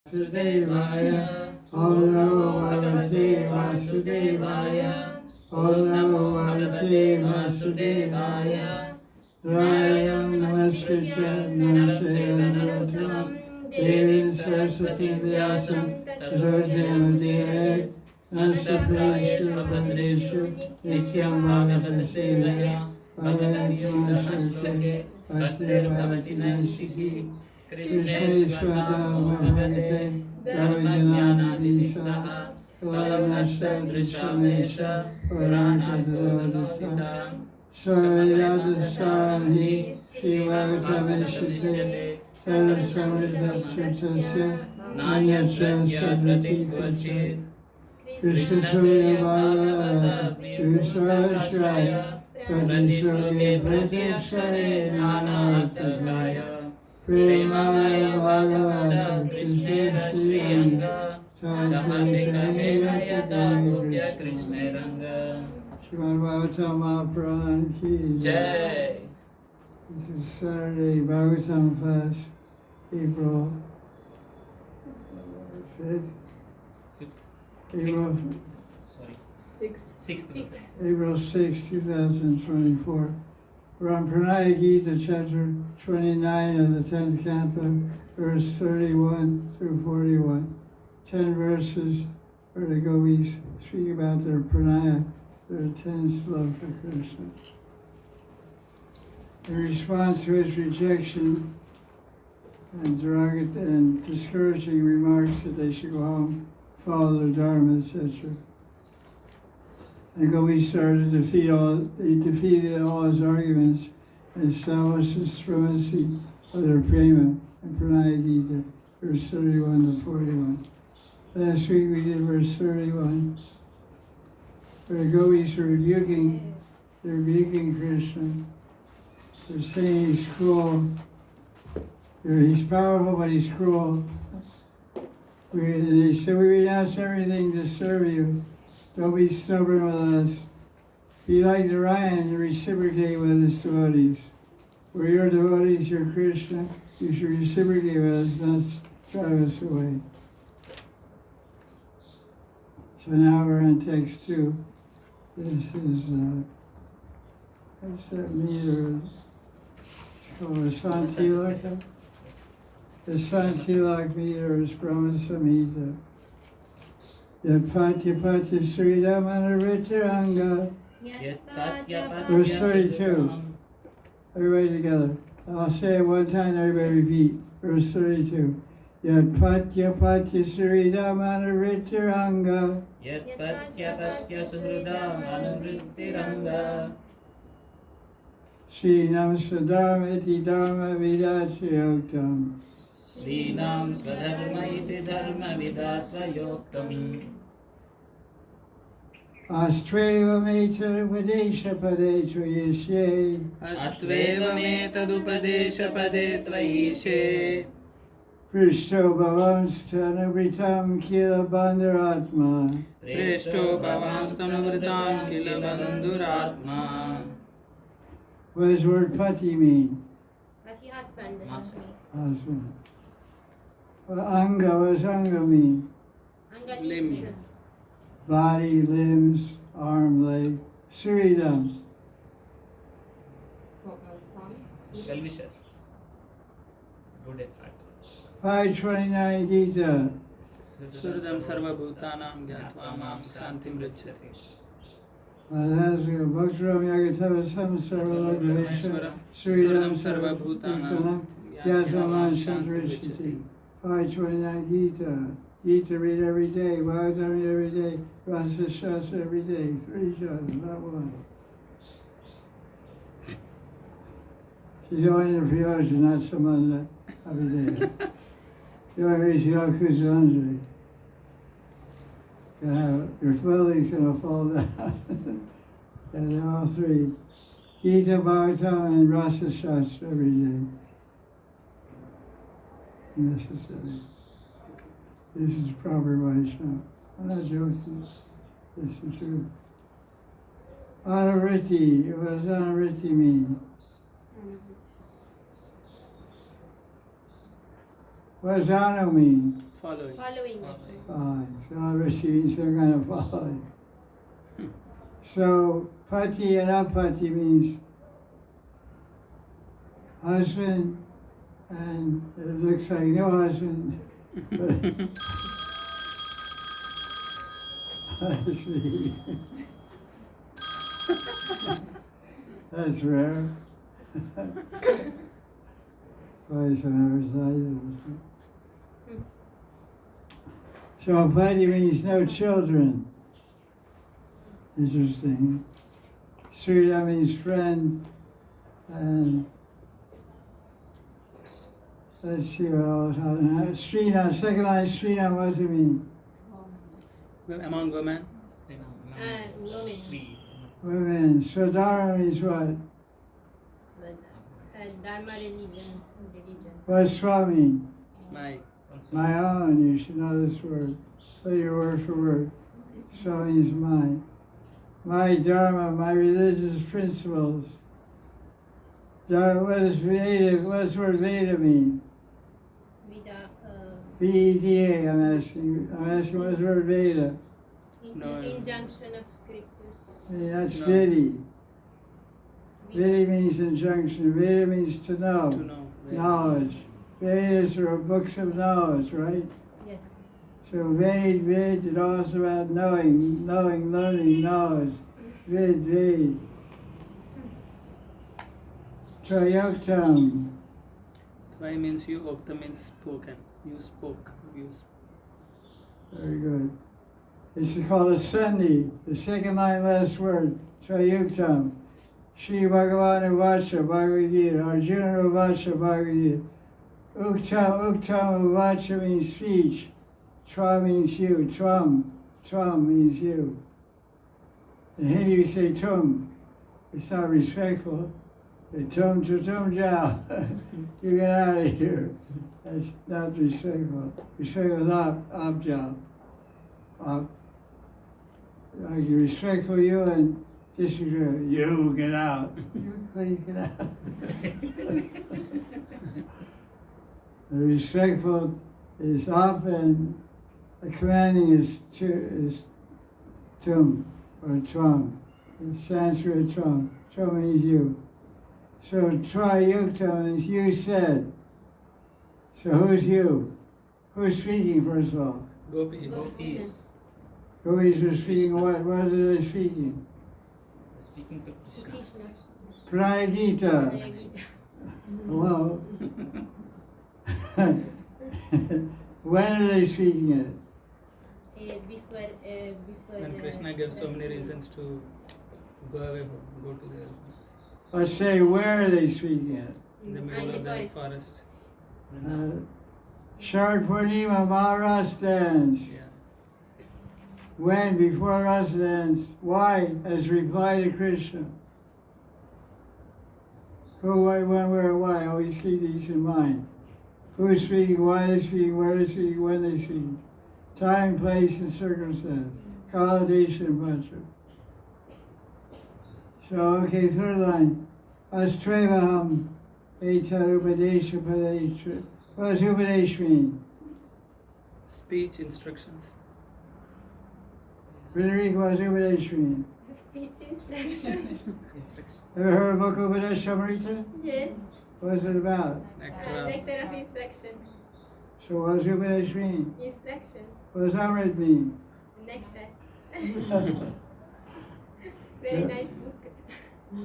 Vasudevaya, Om Namo Bhagavate Vasudevaya, Om Namo Bhagavate Vasudevaya, Rayam Namaskritya Namaskritya Devim Saraswati Vyasam Tato Jayamudire Nastapreshu Bhadreshu Nityam Bhagavata Sevaya Bhagavatyam Saraswati Bhaktir Bhavati Nastiki Krishneshwadam Bhagavate Dravijnanadhi Saha Kalanasya Drishamesha Puranakadodita Sarvayadasarhi Shivakavishyate Sarasamidachutasya Nanyachasya Pratikvachit Krishna Bhagavata Vishwashraya Pratishoke Pratishraya Nanarthakaya Premaya Bhagavata Krishna Sriyanga Tahate Yayata Gopya Krishna Ranga Srimad Bhagavatam Mahaprabhu Ki Jai. This is Saturday Bhagavatam class, April 5th. April 6, 2024. We're on Pranaya Gita, chapter 29 of the 10th Canto, verse 31 through 41. 10 verses where the gopis speak about their pranaya, their intense love for Krishna. In response to his rejection and derogatory and discouraging remarks that they should go home, follow the Dharma, etc. The gopis started to defeated all his arguments and established the supremacy of their prema in Pranaya Gita, verse 31 to 41. Last week we did verse 31, where the gopis are rebuking Krishna. They're saying he's cruel. He's powerful, but he's cruel. They say, we renounce everything to serve you. Don't be stubborn with us. Be like Narayan and reciprocate with his devotees. We're your devotees, you're Krishna. You should reciprocate with us, not drive us away. So now we're on text 2. This is, what's that meter? It's called a Santilaka. The Santilak meter is Brahma Samhita. Yatpatya Patya Sridhamana Ritaranga. Verse 32. Everybody together. I'll say it one time, everybody repeat. Verse 32. Yatpatya Patya Sridhamana Ritaranga. Yatpatya Patya Sridhamana Ritaranga. Srinam Swadharma iti Dharma Vidachayoktam. Srinam Swadharma iti Dharma Vidachayoktam. Astveva methadupadesha pade tvayishe. Astveva metadupadesha pade tvayishe. Prishto bhavanstanavritam kila bandharatma. Prishto bhavanstanavritam kila bandhuratma. What does the word pati mean? Pati husband. Husband. What does anga mean? Anga limbs. Body, limbs, arm, leg. Sridham. Son. Kalvisha. Good at 529 Gita. Surdam sarva bhutanam gyatva mam shantim richyate. Bhaktaram Yagatavasam Sarvalokveshwara Sridham Sarva Bhutanam Gyatvaman Shantarishiti. 529 Gita. Gita read every day, Bhagavatam read every day, Rasa Shastra every day. 3 shots, not 1. She's only in the Priyaja, not someone that every day. The only reason you don't Kusanjali. Your building's going to fall down. And all 3. Gita, Bhagavatam, and Rasa Shastra every day. Necessary. This is proper Vaishnava. I'm not joking. This is the truth. Anuriti. What does anuriti mean? What does anu mean? Following. Following. Following. So I'm receiving some kind of following. So pati and apati means husband, and it looks like no husband. But that's me. That's rare. Probably some average size. So pati means no children. Interesting. Srila means friend, and let's see what else. Srina, second line, Srina, what does it mean? Among women. Women. Women. So Dharma means what? Dharma religion. What's Swa mean? My. My own. You should know this word. Say your word for word. Swa means mine. My Dharma, my religious principles. Dharma, what does Veda, what's the word Veda mean? Vida. V-E-D-A, I'm asking what's the word Veda? No. Injunction of scriptures. That's No. Vidi. Vidi means injunction. Veda means to know. To know. Knowledge. Vedas are books of knowledge, right? Yes. So Ved, it's also about knowing, learning, knowledge. Ved. Trayuktam. Tvai means you, Okta means spoken. You spoke. Very good. It's called a sandhi, the second line last word, Trayuktam. Shri Bhagavan Uvacha, Bhagavad Gita, Arjuna Uvacha, Bhagavad Gita. Uktam Uvacha means speech. Twa means you. Tram means you. In Hindi we say tum. It's not respectful. Say tum jao. You get out of here. That's not respectful. Respectful is abjal. I can respectful you and disrespectful. You get out. You please get out. The respectful is often the commanding is tum or tram. In Sanskrit, tram. Tram means you. So trayukta means you said. So who's you? Who's speaking first of all? Gopis. Gopis are speaking what? What are they speaking? Speaking to Krishna. Krishna. Pranaya Gita. Gita. Hello. When are they speaking it? Before. When Krishna gives so many reasons to go away, go to the Let's say, where are they speaking it? in the middle of the forest. Shard Purnima Maharaj dance. Yeah. When? Before Rasa dance. Why? As reply to Krishna. Who, why, when, where, why? Always keep these in mind. Who's speaking, why they speaking, where they speaking, when they speaking. Time, place, and circumstance. Kalladesha and Pacha. So, okay, third line. Astrevaham etar upadesha padesha. What does upadesh mean? Speech instructions. Frederica, what does upadesh mean? Speech instructions. Instruction. Ever heard of book Upadesh Amrita? Yes. What's it about? Nectar of instruction. So what does Upadesh mean? Instruction. What does Amrit mean? Nectar. Very nice book.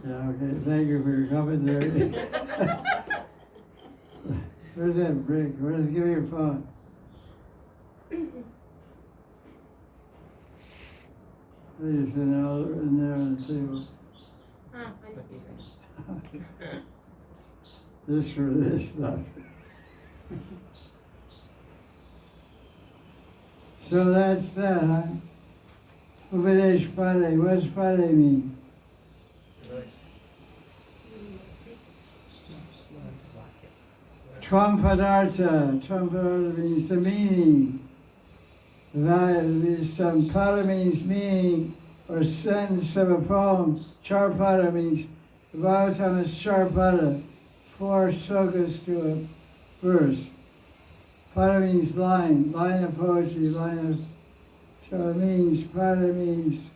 Yeah, okay, thank you for your commentary. Where's that brick? Give me your phone. Please, in there on the table. This for this stuff. So that's that, huh? Upadesh Pade. What does Pade mean? Twampadartha. Twampadartha means the meaning. Some pada means meaning or sentence of a poem. Charpada means, the Bhagavatam is Charpada, 4 slokas to a verse. Pada means line of poetry, so it means, pada means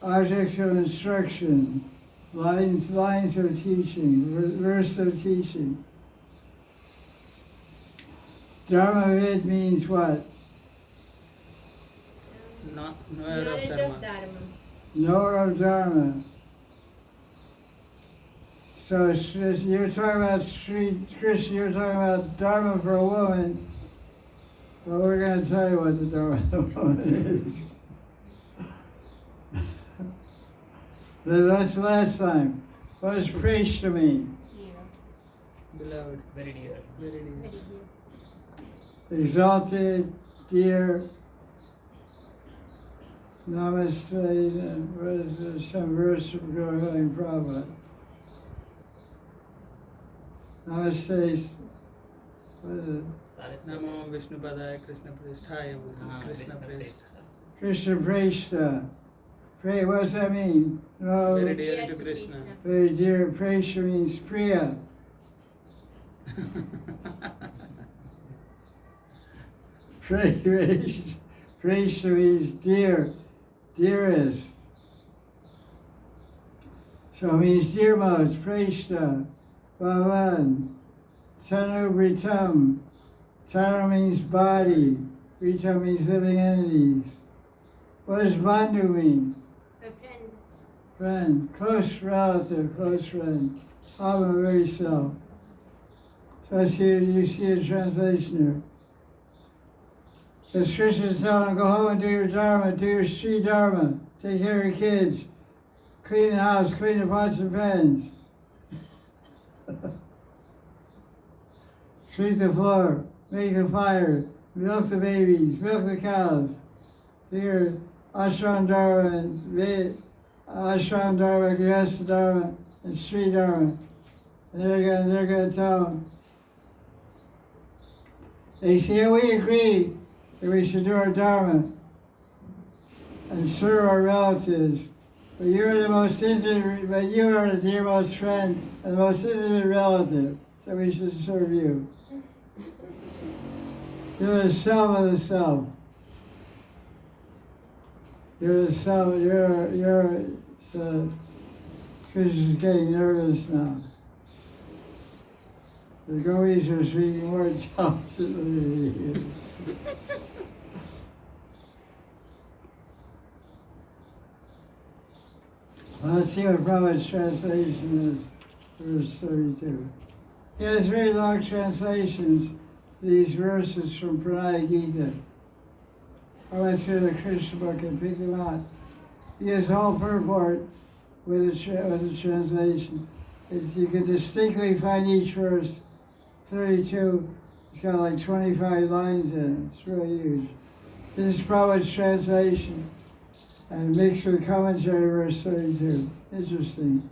objects of instruction, lines of teaching, verse of teaching. Dharma-vid means what? Knower of Knowledge of Dharma. Dharma. Knower of Dharma. So you're talking about Krishna, you're talking about Dharma for a woman, but we're going to tell you what the Dharma of the woman is. That's the last time. What does Prishna mean? Beloved. Very dear. Very dear. Very dear. Exalted, dear, namaste, and what is this? Some verse from Guru Hari's Prabhupada. Namaste, what is it? Saraswati. Namo Vishnu Padaya Krishna Prishthaya. Krishna Prishth. Krishna Preshta. Pray, what does that mean? No, Very dear to Krishna. very dear. Preshta means Priya. Preshta means dear, dearest. So it means dear most. Preshta. Bhavan. Tanu Britam. Tanu means body. Britam means living entities. What does Bandhu mean? A friend. Friend, close relative, close friend, of a very self. So you see a translation here. As Krishna's telling, go home and do your Dharma, do your Sri Dharma, take care of your kids, clean the house, clean the pots and pans, sweep the floor, make a fire, milk the babies, milk the cows, do your Ashram Dharma and Ashram Dharma, Grihastha Dharma, and Sri Dharma. And they're going to tell them. They say, yeah, we agree that we should do our Dharma and serve our relatives. But you're the most intimate, but you are the dearest friend and the most intimate relative, so we should serve you. You're the self of the self. You're the self, so Krishna's getting nervous now. The gopis are speaking more intelligently. Let's see what Prabhupada's translation is, verse 32. He has very long translations, these verses from Pranaya Gita. I went through the Krishna book and picked them out. He has a whole purport with a translation. You can distinctly find each verse. 32, it's got like 25 lines in it. It's really huge. This is Prabhupada's translation and mixed with commentary, verse 32. Interesting.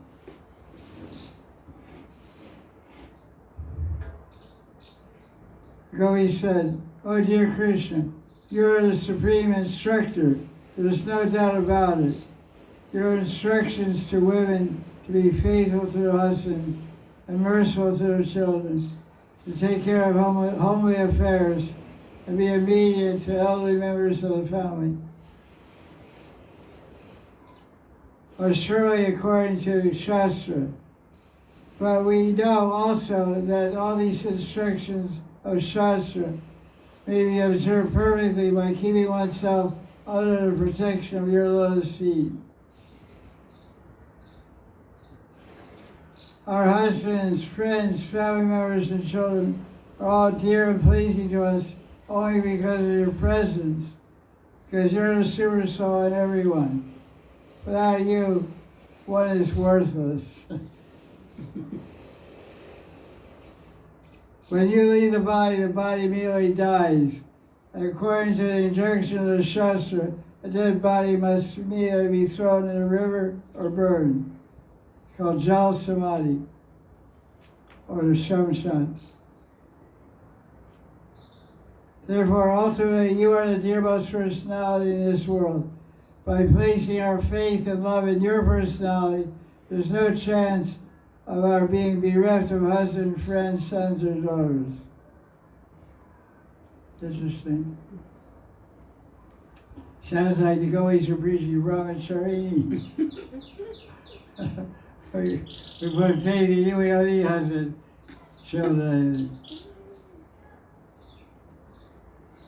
Gopi said, "Oh dear Krishna, you are the supreme instructor. There is no doubt about it. Your instructions to women to be faithful to their husbands and merciful to their children, to take care of homely affairs, and be obedient to elderly members of the family, are surely according to Shastra. But we know also that all these instructions of Shastra may be observed perfectly by keeping oneself under the protection of your lotus feet. Our husbands, friends, family members, and children are all dear and pleasing to us only because of your presence, because you're the super soul in everyone. Without you, one is worthless." When you leave the body immediately dies. And according to the injunction of the Shastra, a dead body must immediately be thrown in a river or burned. It's called Jal Samadhi, or the Shamshan. Therefore, ultimately, you are the dearest personality in this world. By placing our faith and love in your personality, there's no chance of our being bereft of husband, friends, sons, or daughters. Interesting. Sounds like the Gopis are preaching brahmacharya. We put faith in you, we don't need husband, children, anything.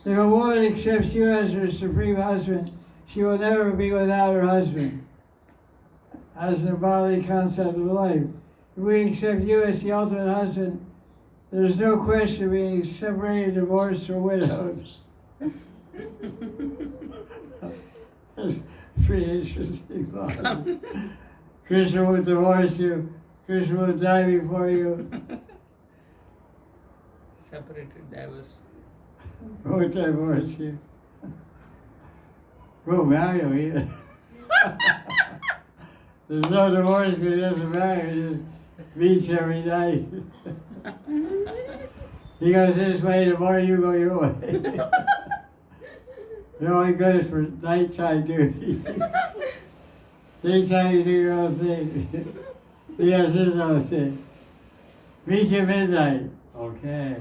If a woman accepts you as her supreme husband, she will never be without her husband, as the bodily concept of life. If we accept you as the ultimate husband, there is no question of being separated, divorced, or widowed. That's pretty interesting thought. Krishna won't divorce you. Krishna will die before you. Separated, divorced. Won't divorce you. Won't marry you either. There's no divorce if he doesn't marry. He just meets every night. He goes this way, the more you go your way. You're only good for nighttime duty. Daytime you do your own thing. He has his own thing. Meet you midnight. Okay.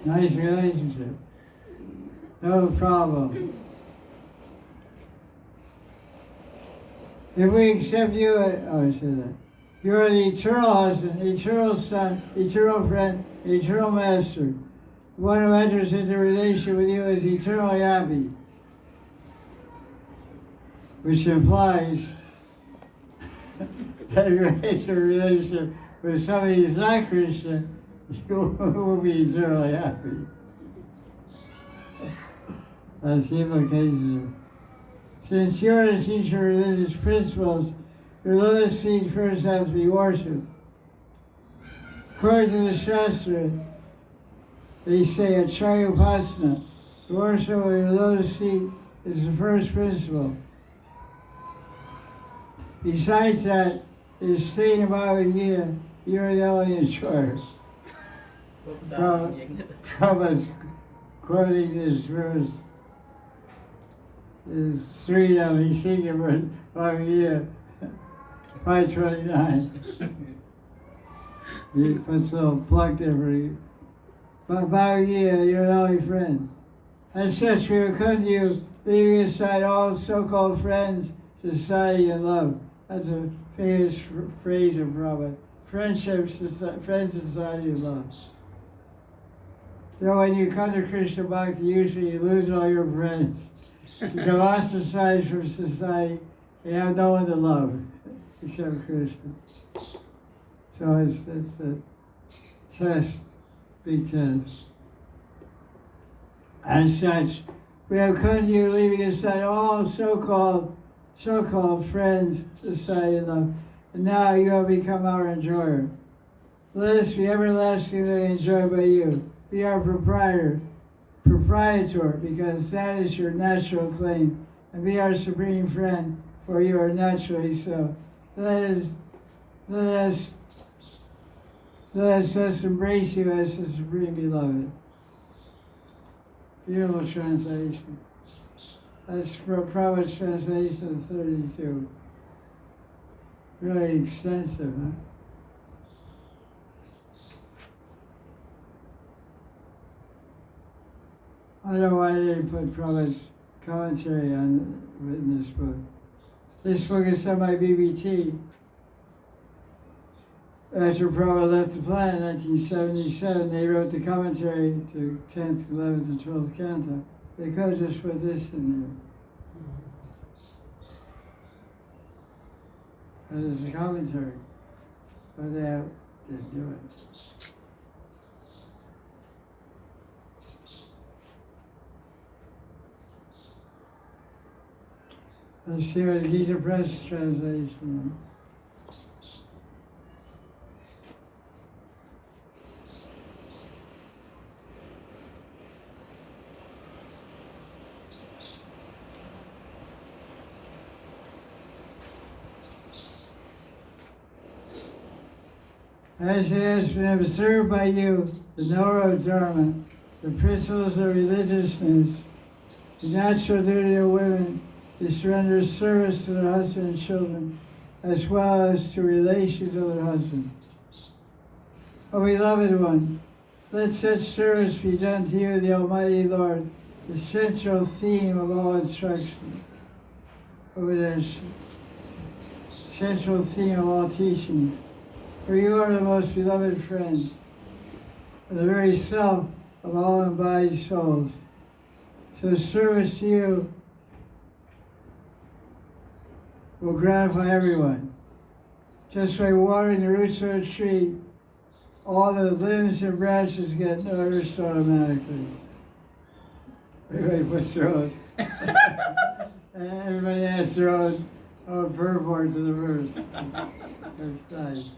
Nice relationship. No problem. If we accept you, I said that. You're the eternal husband, eternal son, eternal friend, eternal master. One who enters into a relationship with you is eternally happy. Which implies that if you enter a relationship with somebody who's not Christian, you will be eternally happy. That's the implication. Since you're to teach your religious principles, your lotus feet first have to be worshipped. According to the Shastra, they say Acharya Upasana, the worship of your lotus feet is the first principle. Besides that, it is stated in Bhagavad Gita, you are the only enjoyer. Prabhupada's quoting this verse. There's 3 of them, he's thinking about Bhagavad Gita, 529. He puts a little plug there for you. But Bhagavad Gita, you're the only friend. As such, we will come to you, leaving aside all so-called friends, society, and love. That's a famous phrase of Prabhupada. Friendship, friends, society, and love. You know, when you come to Krishna Bhakti, usually you lose all your friends. You get ostracized from society. You have no one to love except Krishna. So it's a test, big test. As such, we have come to you leaving aside all so-called friends, society, and love. And now you have become our enjoyer. Let us be everlastingly enjoyed by you. Be our proprietor, because that is your natural claim. And be our supreme friend, for you are naturally so. Let us embrace you as the supreme beloved. Beautiful translation. That's for Prabhupada's translation 32. Really extensive, huh? I don't know why they didn't put Prabhupada's commentary in this book. This book is done by BBT. After Prabhupada left the planet in 1977, they wrote the commentary to 10th, 11th, and 12th Canto. They could have just put this in there. As a commentary, but they didn't do it. Let's see what the Gita Press translation. As it has been observed by you, the knower of Dharma, the principles of religiousness, the natural duty of women is to render service to their husband and children, as well as to relations to their husband. O beloved one, Let such service be done to you, the Almighty Lord, the central theme of all instruction. Over there, central theme of all teaching. For you are the most beloved friend, the very self of all embodied souls. So service to you will gratify everyone. Just like watering the roots of a tree, all the limbs and branches get nourished automatically. Everybody puts their own. Everybody has their own purport to the verse. That's nice.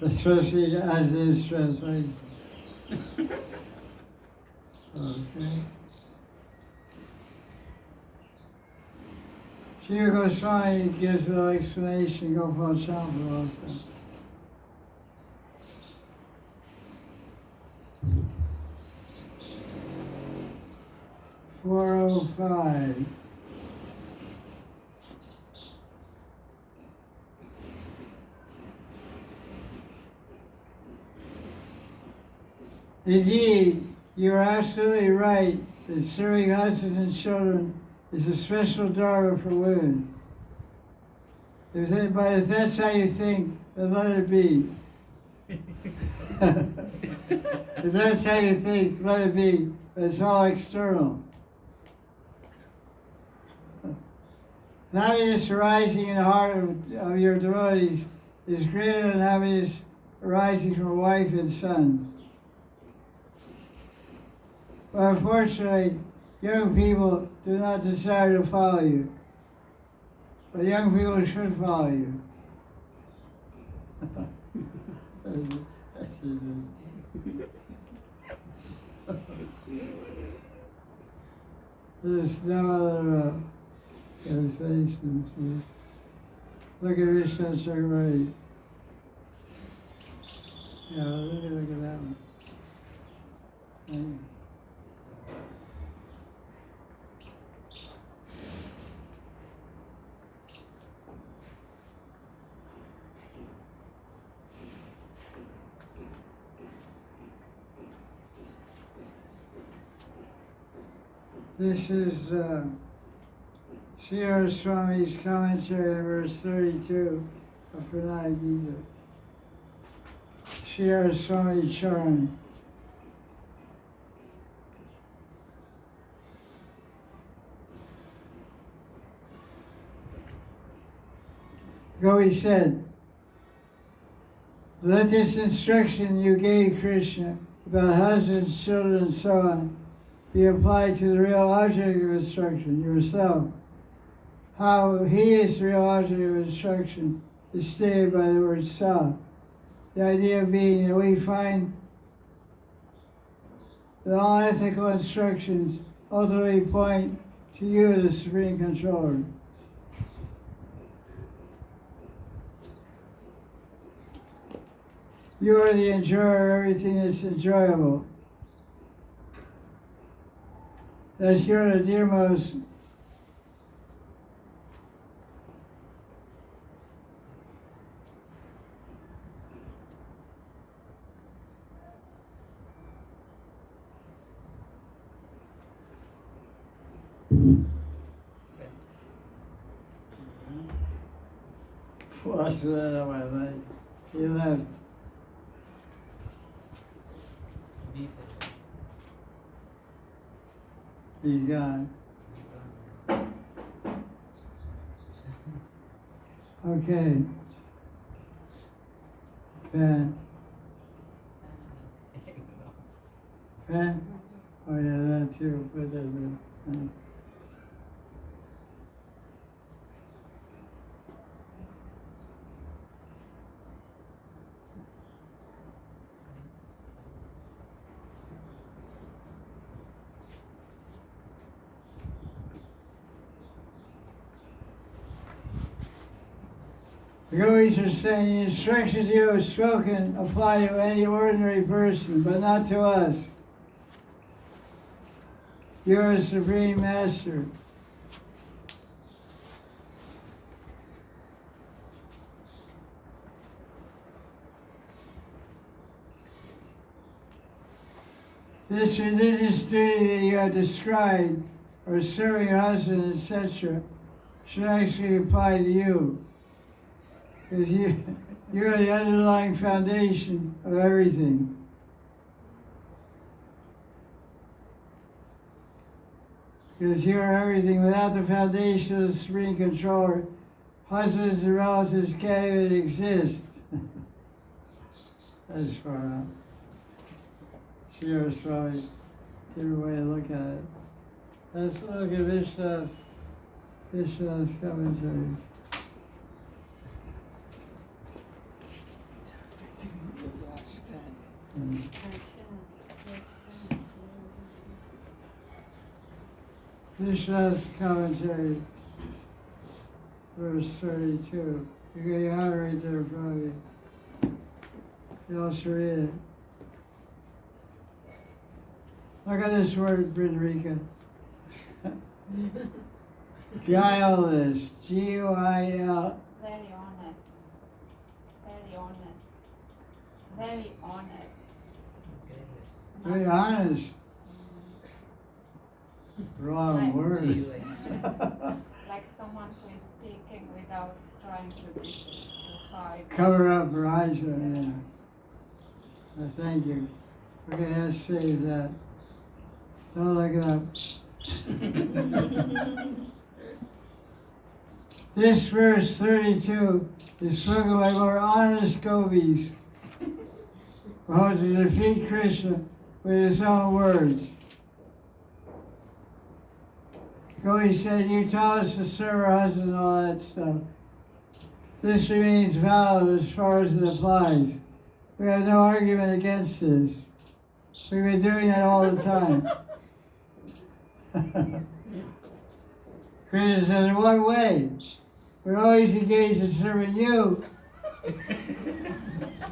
Especially as it is translation. Okay. Jiva Goswami gives a little explanation, Gopal Champa also. "405. Indeed, you are absolutely right that serving husbands and children is a special dharma for women. But if that's how you think, then let it be. If that's how you think, let it be. But it's all external. Happiness arising in the heart of your devotees is greater than happiness arising from a wife and sons. But unfortunately, young people do not desire to follow you. But young people should follow you. There's no other translations. Look at Vishnu Chakravarti. Yeah, look at that one. This is Sri Swami's commentary on verse 32 of Pranaya Gita. Sri Swami Charan. Gopi said, let this instruction you gave Krishna about husbands, children, and so on be applied to the real object of instruction, yourself. How he is the real object of instruction is stated by the word sa. The idea being that we find that all ethical instructions ultimately point to you, the Supreme Controller. You are the enjoyer of everything that's enjoyable. That you're the dearmost what's that on my leg? He left. He's gone. Okay. Fan. Fan? Oh yeah, that too. Put that there. The Gopis are saying the instructions you have spoken apply to any ordinary person, but not to us. You're a Supreme Master. This religious duty that you have described, or serving your husband, etc., should actually apply to you. Because you're the underlying foundation of everything. Because you're everything. Without the foundation of the supreme controller, husbands and relatives can't even exist. That's far out. Sure, probably different way to look at it. Let's look at Vishnu's commentary. Vishnu's commentary, verse 32. You have it right there in front of you. You also read it. Look at this word, Frederica. Guileless. G-U-I-L. Very honest. Very honest. Very honest. Okay, yes. Very honest. Wrong Like- word. Like someone who is speaking without trying to hide. Cover up her eyes. Yeah. Thank you. Okay, let's save that. Don't look it up. This verse 32 is spoken by more honest gopis who hope to defeat Krishna with his own words. Gopi said, you taught us to serve our husband and all that stuff. This remains valid as far as it applies. We have no argument against this. We've been doing that all the time. Krishna said, in what way? We're always engaged in serving you,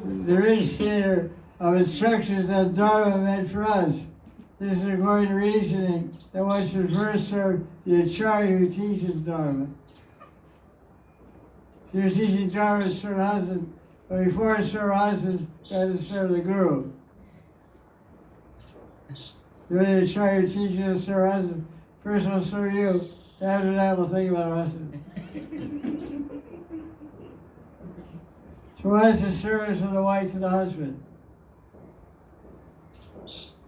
the originator of instructions that Dharma meant for us. This is according to reasoning that one should first serve the Acharya who teaches Dharma. So you're teaching Dharma to serve husband, but before I serve husband, you have to serve the Guru. You're the Acharya teaching us to serve husband. First we'll serve you, after that we'll think about our husband. So what is the service of the wife to the husband?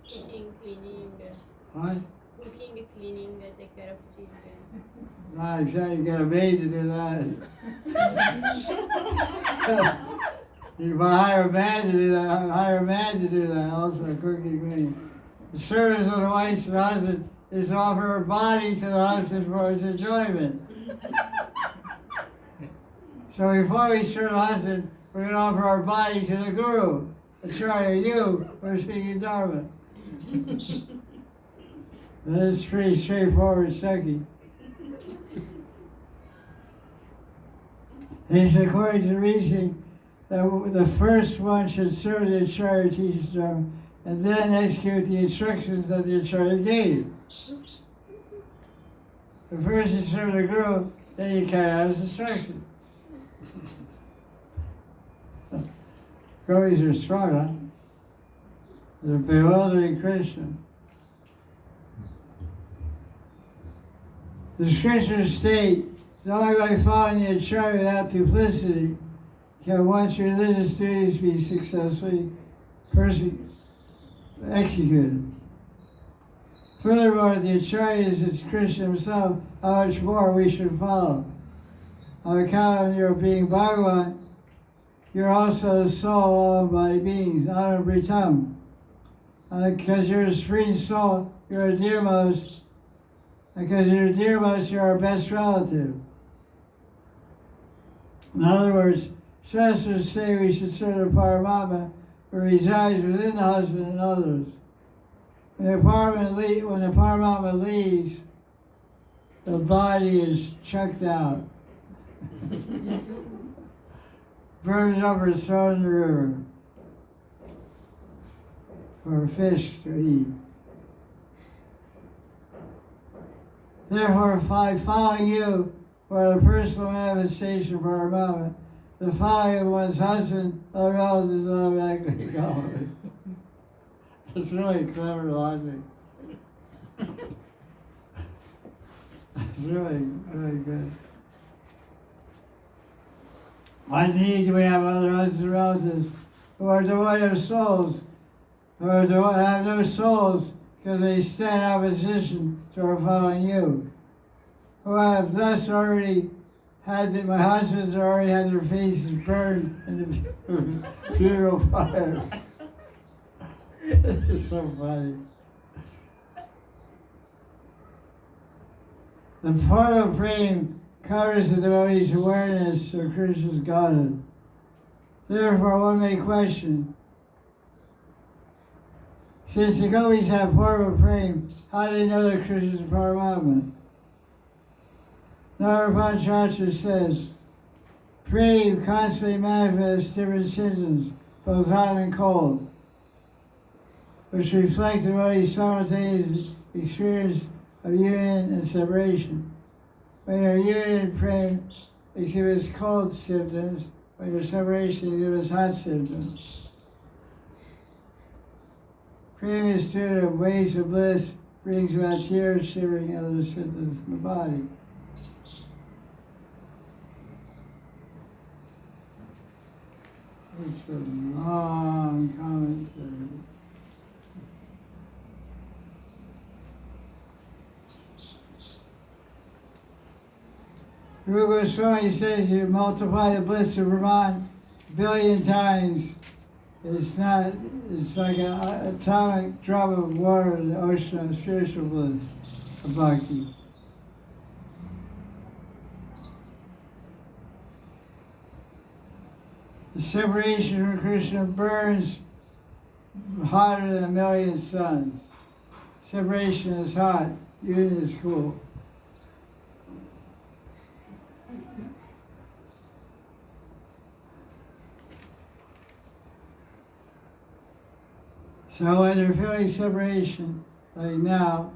Cooking, cleaning, What? cooking, cleaning, take care of children. Not exactly, you get a maid to do that. You can hire a man to do that, hire a man to do that, also cooking, cleaning. The service of the wife to the husband is to offer her body to the husband for his enjoyment. So before we serve the husband, we're going to offer our body to the Guru. Acharya, you, we're speaking Dharma. That's pretty straightforward, Seki. It's according to reasoning that the first one should serve the Acharya who teaches Dharma, and then execute the instructions that the Acharya gave. The first you serve the Guru, then you carry out his instructions. Gopis are smart, huh? They're bewildering Krishna. The scriptures state that only by following the Acharya without duplicity can one's religious duties be successfully executed. Furthermore, the Acharya is Krishna himself, how much more we should follow. On account of your being Bhagavan, you're also the soul of all embodied beings, Anamritam. And because you're a supreme soul, you're a dearmost. And because you're a dearmost, you're our best relative. In other words, Shastras say we should serve the Paramatma who resides within the husband and others. When the Paramatma leaves, the body is chucked out. Burned up or thrown in the river for fish to eat. Therefore, by following you, or the personal manifestation for our mama, the following of one's husband, other relatives, automatically go. It's really clever logic. It's really, really good. What need do we have other husbands and relatives who are devoid of souls, who are have no souls because they stand in opposition to our following you, who have thus already had my husbands already had their faces burned in the funeral fire. It's so funny. The portal frame covers the devotee's awareness of Krishna's Godhead. Therefore, one may question, since the gopis have portal frame, how do they know that Krishna is Paramatma? Narapachatra says, Prem constantly manifests different symptoms, both hot and cold, which reflect the devotee's simultaneous experience of union and separation. When your union Prem exhibits cold symptoms, when your separation exhibits hot symptoms. Prem is due to waves of bliss, brings about tears, shivering, and other symptoms in the body. It's a long commentary. Rupa Goswami says you multiply the bliss of Brahman a billion times. It's like an atomic drop of water in the ocean of spiritual bliss, of bhakti. The separation from Krishna burns hotter than a million suns. Separation is hot, union is cool. So when they're feeling separation, like now,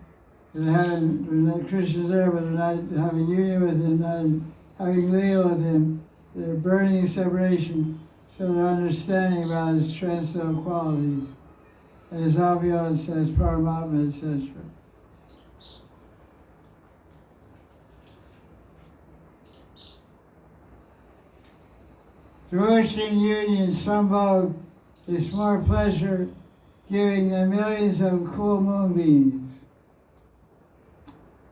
they're not Krishna's there, but they're not having union with him, not having leela with him, they're burning separation, so they're understanding about his transcendental qualities, and his obvious as Paramatma, etc. Through ocean union, Sambhog is more pleasure giving than millions of cool moonbeams.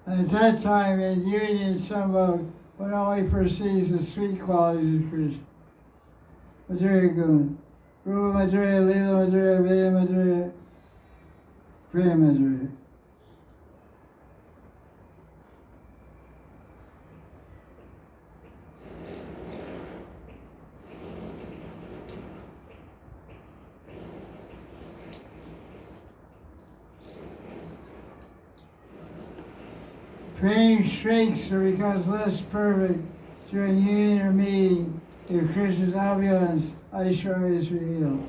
And at that time, in union, Sambhog one only perceives the sweet qualities of Krishna. Madhurya Gun, Rupa Madhurya, Leela Madhurya, Veda Madhurya, Prem Madhurya. Prem shrinks or becomes less perfect during union or meeting if Krishna's opulence, Aishwarya, is revealed.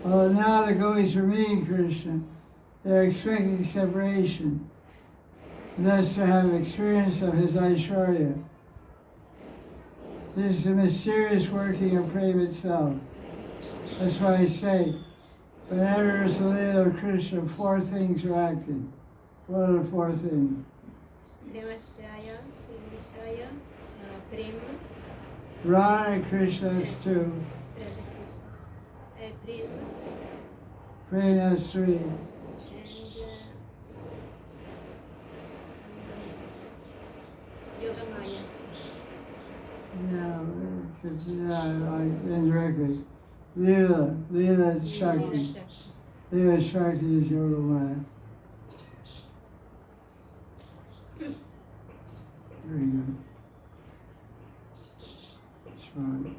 Although now the gopis are meeting Krishna, they are expecting separation, and thus to have experience of his Aishwarya. This is the mysterious working of Prem itself. That's why I say, whenever there's a Leela of Krishna, four things are acting. What are the four things? Premashaya, Vishaya, Prem, Radha Krishna is two. Radha Krishna, Prem, Prem is three. and Yoga Maya. Yeah, because indirectly. Leela is Shakti. Leela Shakti is Yoga Maya. Very good. That's right.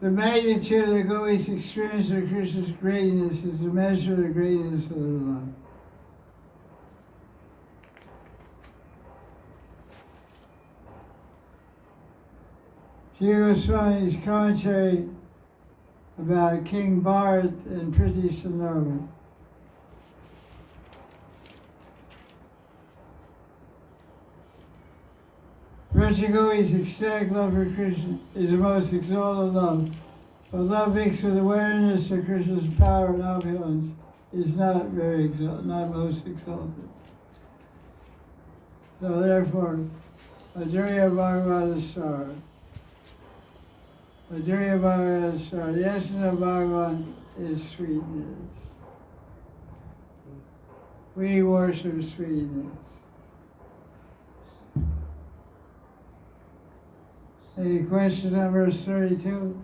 The magnitude of the gopis' experience of Krishna's greatness is the measure of the greatness of their love. Jiva Goswami's commentary about King Bharat and Priti Sandarbha. person who is ecstatic love for Krishna is the most exalted love. But love mixed with awareness of Krishna's power and opulence is not very not most exalted. So therefore, Madhurya Bhagavan is star. Madhurya Bhagavan is star. The essence of Bhagavan is sweetness. We worship sweetness. Any questions on verse 32?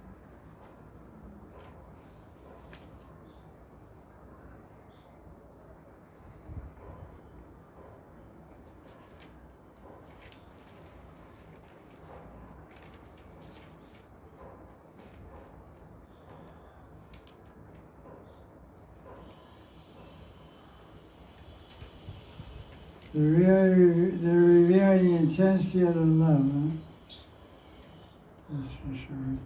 They're revealing the intensity of the love, huh? That's for sure.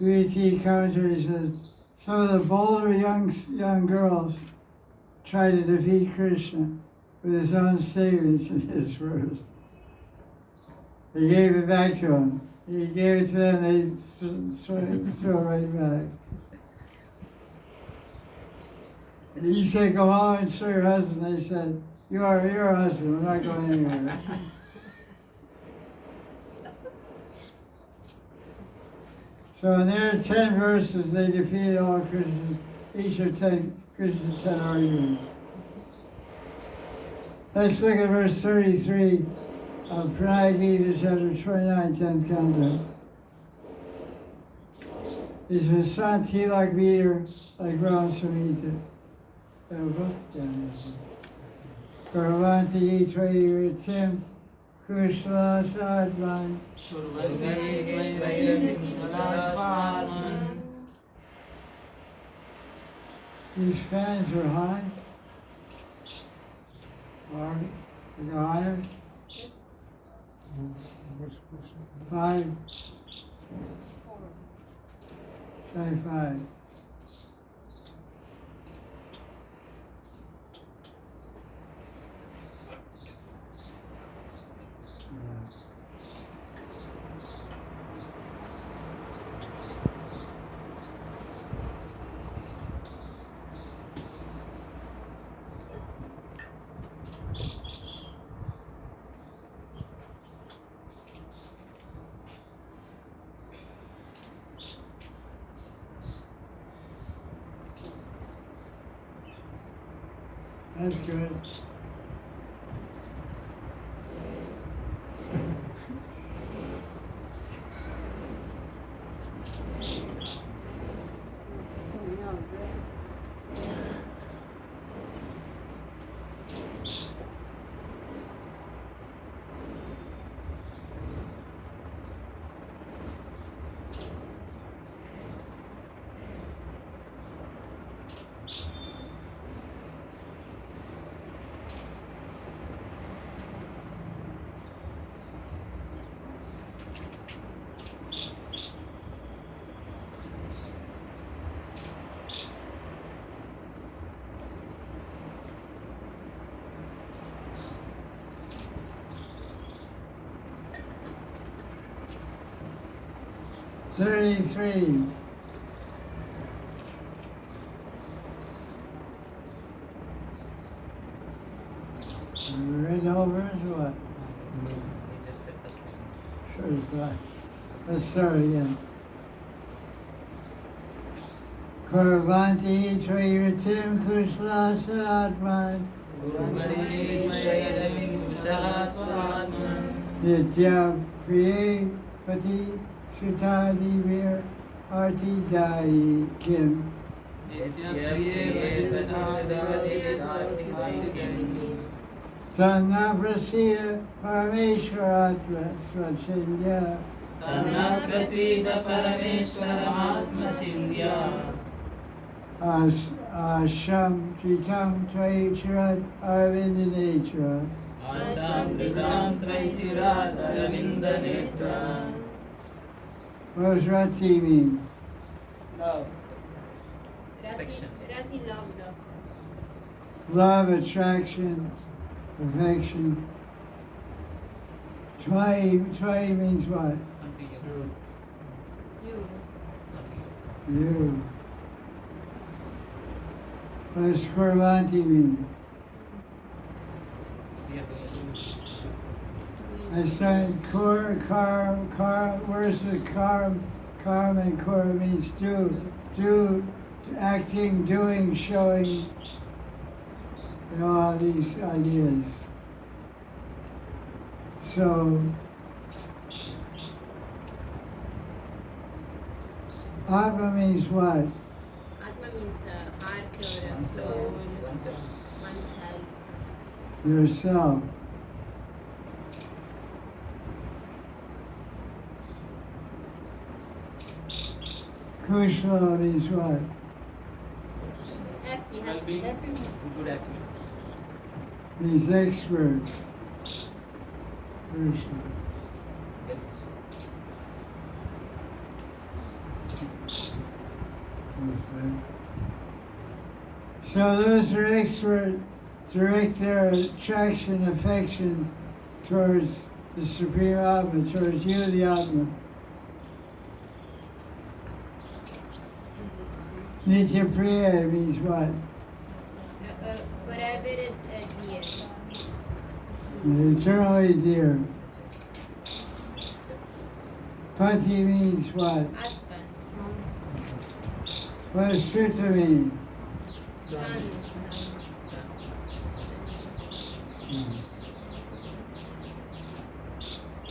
UET commentary says, some of the bolder young girls try to defeat Krishna with his own statements in his verse. They gave it back to him. He gave it to them, they threw it right back. And he said, go home and show your husband. They said, you are your husband, we're not going anywhere. So in their 10 verses, they defeated all Krishna's, each of Krishna's 10 arguments. Let's look at verse 33 of Pranaya Gita, chapter 29, 10th canto. Is Vasanti like meter, like Ram Samhita? Garavanti Etra Tim Krishna Sadman. These fans are high. Or they go higher. 5. Try 5. That's good. $33. You read the whole verse or what? We just read first line. Sure it's right. Let's start again. Karvanti Trairatim Kuslasatman. Gurumari Mayadami Kushalasvatman. Nitya Priye Pati Sutadi Vir Arti Dai Kim Tanna Prasida Parameshwaratma Swachindya Tanna prasida parameshwara chindya. Asham Jitam Tvai Chirat Arvindinechra Asamritam Traichirat Aravinda Netra. What does Rati mean? Love. Affection. Rati love. Love, attraction, affection. Tvai means what? Unto you. You. Unto you. You. What does Kurvanti mean? We are doing it. I said where's the karm and kor means do, acting, doing, showing, and all these ideas. So, Atma means what? Atma means heart or soul, Oneself. oneself. Yourself. Kushla means what? Happy, Well-being. happiness. Good activities. Means expert. Kushla. So those are expert direct their attraction, affection towards the Supreme Atma, towards you, the Atma. Nitya Priya means what? Forever dear. Eternally dear. Pati means what? Husband. What does Sutta mean? Son.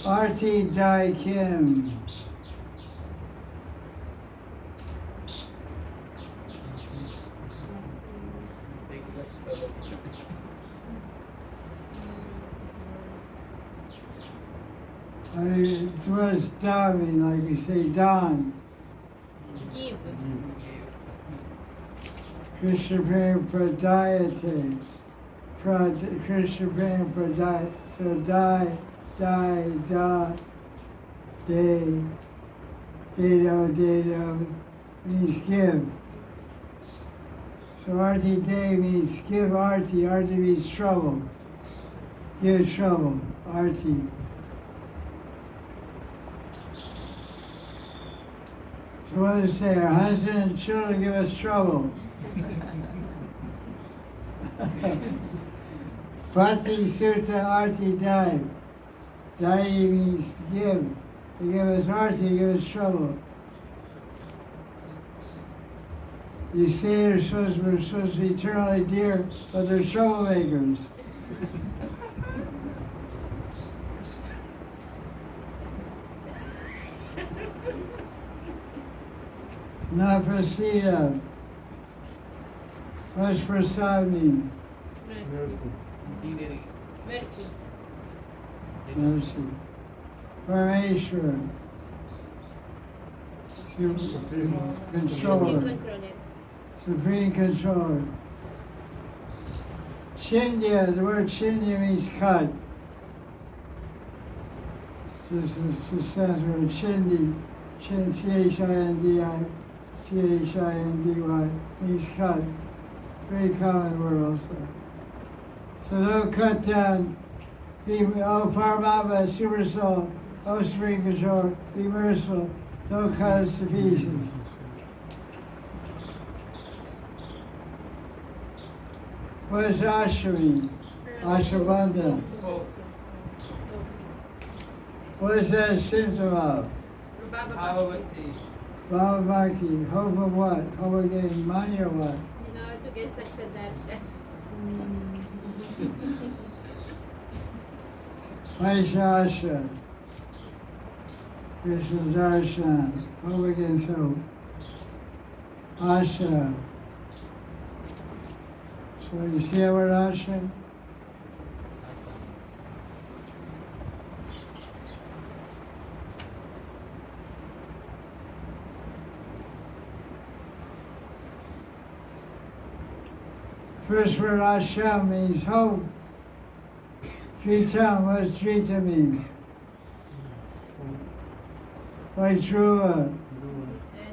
Arti Dai Kim. What does Da mean? Like we say Don. Give. Krishna Prem Pradayate. Krishna Prem Pradayate. So die, da, de, dedo means give. So arti de means give arti. Arti means trouble. Give trouble. Arti. So what does it say? Our husband and children give us trouble. Pati Sutta Arti Dai. Dai means give. They give us arti, they give us trouble. You say we're supposed to be eternally dear, but they're troublemakers. Na prasida. What's prasad mean? Mercy. Be very Mercy. Mercy. Parameshwara. Supreme controller. Controller. Supreme controller. Chindya, the word chindya means cut. So it's the Sanskrit chindi, C-H-I-N-D-I, C-H-I-N-D-Y, means cut. Very common word also. So don't cut down. Be, oh, Paramatma, Super Soul, oh, Supreme Controller, be merciful. Don't cut us to pieces. What does Asha mean? Ashabandha. Hope. What is that a symptom of? Bhavavati. Bhava Bhakti. Hope of what? Hope of getting money or what? No, to get such a darshan. Vaishasha, Krishna Darshan, how we get through. Asha. So you see the word Asha? First word Asha means hope. Gita, what does Gita mean? Like Dhruva,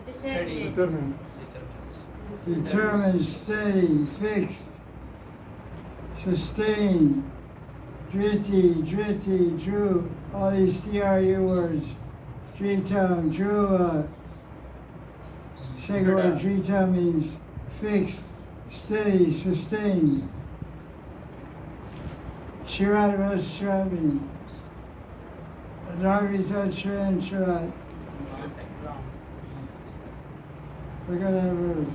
Determined. determined, steady, fixed, sustained, driti, Dhru, all these TRU words. Gita, Dhruva. Second word Gita means fixed, steady, sustained. Shirat, what does Shirat mean? Adharvita, Shirat, Shirat. Look at that verse.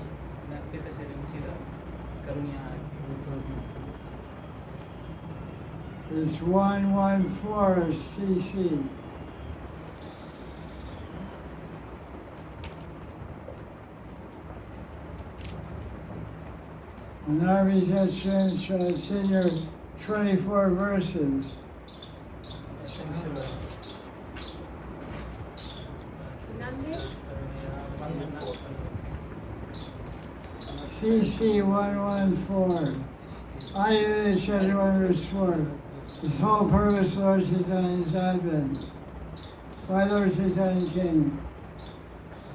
It's 114 CC. And Adharvita, Shirat, Shirat. It's in your 24 verses. CC 114. Ayurveda chapter 1 verse 4. His whole purpose, Lord Chaitanya, is Advent. Why Lord Chaitanya came?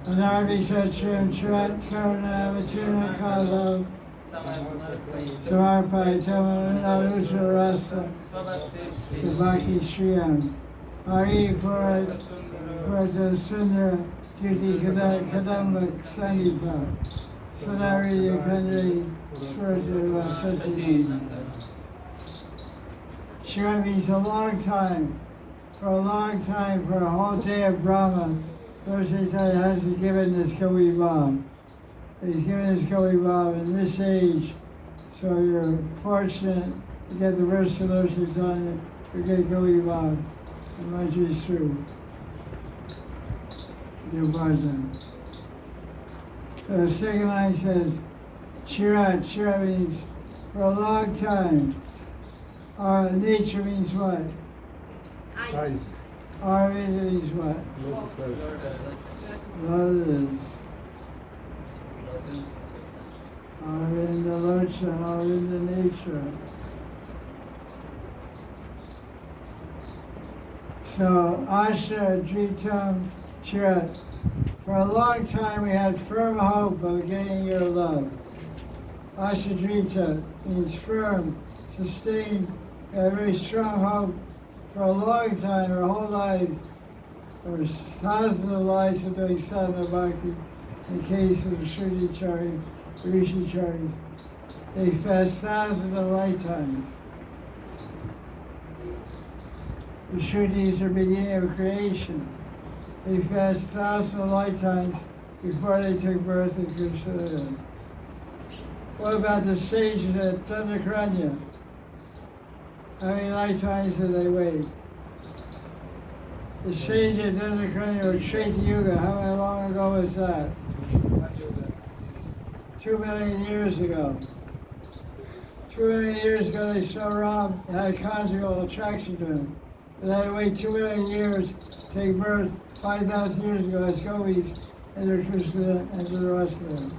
Anarvi Satcham Charat Karuna Vachuna Kala Samarpai Tamanarusha Rasa Sabaki Shriyam Ari Purata Sundara Tirti Kadamba Sandipa Sadari Yakandri Swarta Vasati. Shira means a long time, for a whole day of Brahma. Lord Chaitanya has given this Kali Bhav. He's given this Kali Bhav in this age, so you're fortunate to get the verse of Lord Chaitanya, you get Kali Bhav. And much is true. Dear Bhajan. So the second line says, Chirat. Chirat means for a long time. Our nature means what? Ice. Our means what? Lotus. Our in the lotion, our in the nature. So Asha, Dritam, Chirat. For a long time we had firm hope of getting your love. Asha Drita means firm, sustained, we had very strong hope for a long time, our whole lives, or thousands of lives of doing sadhana bhakti. In the case of the Sridhacharya, Rishicharyas, they fast thousands of lifetimes. The Sridhis are beginning of creation. They fast thousands of lifetimes before they took birth in Krishna. What about the sages at Dandakaranya? How many lifetimes did they wait? The sages at Dandakaranya were Treta Yuga. How long ago was that? 2 million years ago. 2 million years ago they saw Ram and had conjugal attraction to him. They had to wait 2 million years to take birth 5,000 years ago as gopis entered Krishna and the rest of them.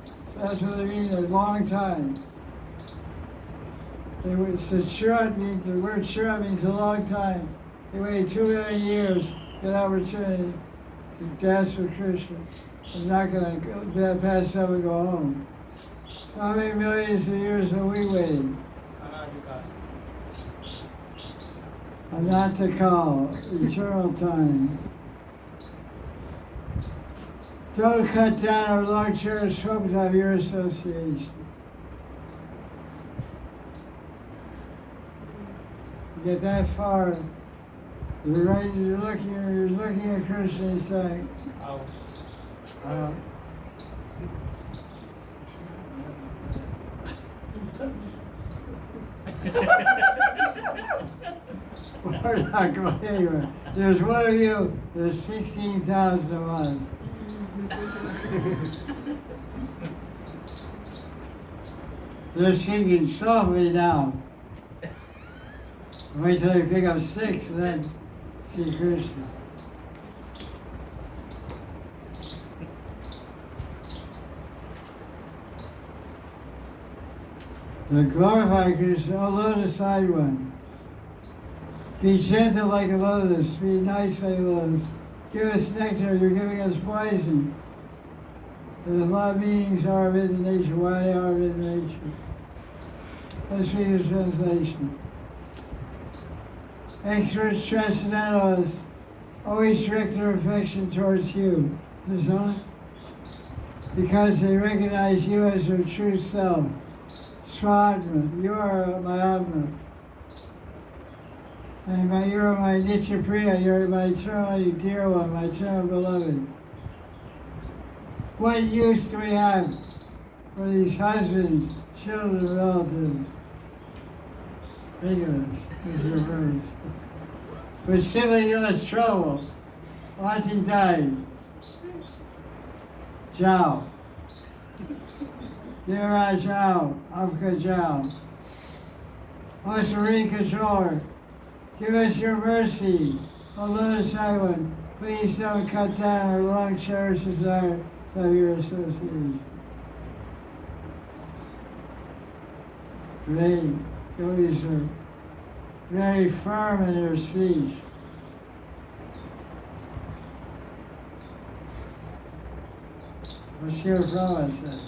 So that's what they mean, a long time. They would, so Shirat means, the word Shirat means a long time. They waited 2 million years to get an opportunity to dance with Krishna. They're not going to pass up and go home. So how many millions of years have we waited? Anatakal, eternal time. Don't cut down our long cherished hopes of your association. You get that far, you're looking at Krishna and saying, We're not going anywhere. There's one of you, there's 16,000 of us. They're singing softly now. Wait till they pick up 6 and then see Krishna. The glorified Krishna, O lotus-eyed one. Be gentle like a lotus, be nice like a lotus. Give us nectar, you're giving us poison. There's a lot of meanings are of in nature, why they are of in nature. Let's read the translation. Experts transcendentalists always direct their affection towards you. Is this on? Because they recognize you as their true self. Swadma, you are my Atma. And you are my Nitya Priya, you are my eternally dear one, my eternal beloved. What use do we have for these husbands, children, relatives? Think of this, is your verse. Which simply give us trouble. Once he died. Jao. Dira Jao, Avka Jao. O Serene Controller, give us your mercy. O lotus-eyed one, please don't cut down our long-cherished desire of your association. Great. Yogis are very firm in their speech. Let's hear from us then.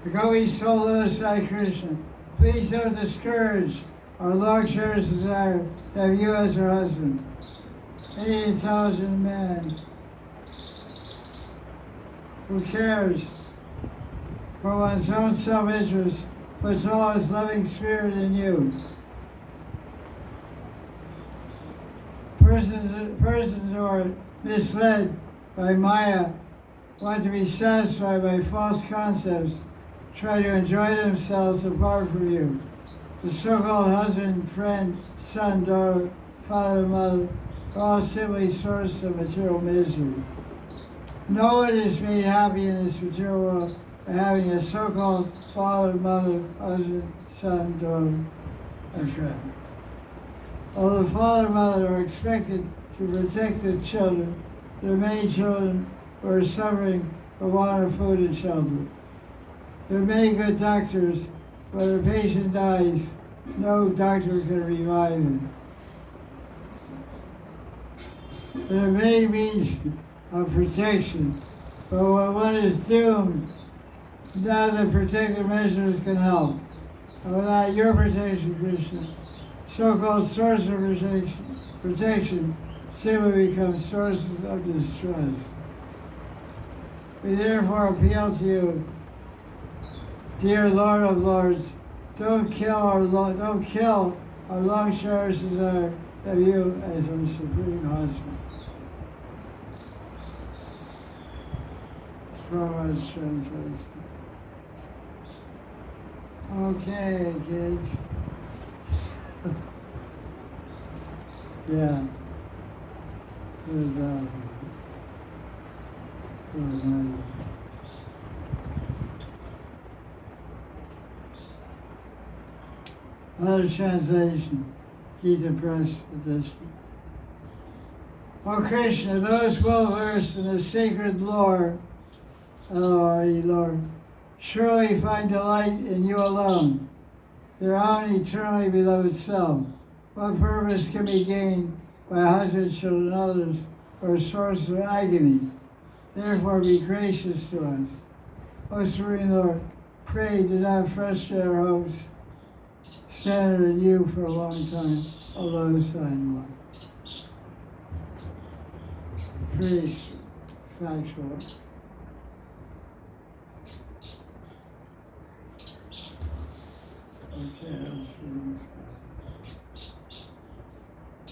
The Gopis told lotus-eyed Krishna, please don't discourage our long-cherished desire to have you as our husband. Any intelligent man who cares for one's own self-interest puts all his loving spirit in you. Persons who are misled by Maya want to be satisfied by false concepts, try to enjoy themselves apart from you. The so-called husband, friend, son, daughter, father, mother, are all simply sources of material misery. No one is made happy in this material world by having a so-called father, mother, husband, son, daughter, and friend. Although the father and mother are expected to protect their children, there are many children who are suffering for want of food and shelter. There are many good doctors, but when a patient dies, no doctor can revive him. There are many means of protection, but when one is doomed, none of the protective measures can help. And without your protection, Krishna, so-called source of protection simply becomes sources of distress. We therefore appeal to you, dear Lord of Lords, don't kill our long-cherished desire of you as our supreme husband. It's Prabhupada's translation. Okay, kids. Yeah. There's that. Another translation, Gita Press Edition. O Krishna, those well versed in the sacred lore, L-O-R-E, lore, surely find delight in you alone, their own eternally beloved self. What purpose can be gained by husbands, children, others, or a source of agony? Therefore be gracious to us. O Serene Lord, pray do not frustrate our hopes, centered in you for a long time, although sign one. Pretty factual. Okay, let's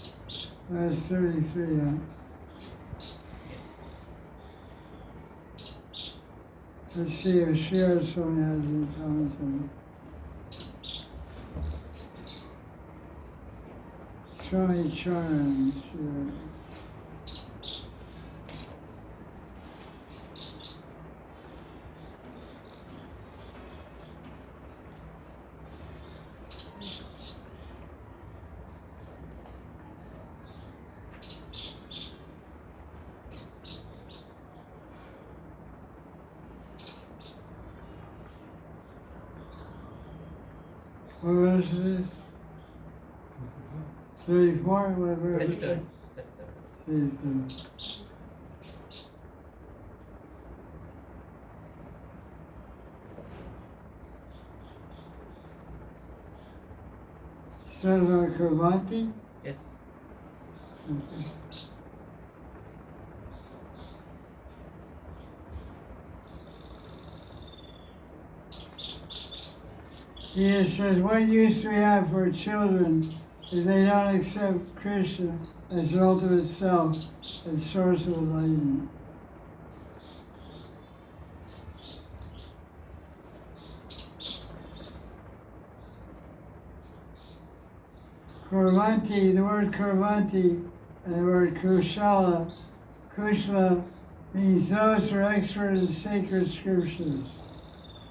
see. That's 33, huh? Let's see if Shira Swami has any comments on it. Swami Charan, Shira. What verse is this? 34? What verse? 33. 33. Sarva Kurvanti? Yes. Okay. Jesus says, what use do we have for children if they don't accept Krishna as their ultimate self and source of enlightenment? Kurvanti, the word Kurvanti and the word Kushala, Kushla means those who are expert in sacred scriptures.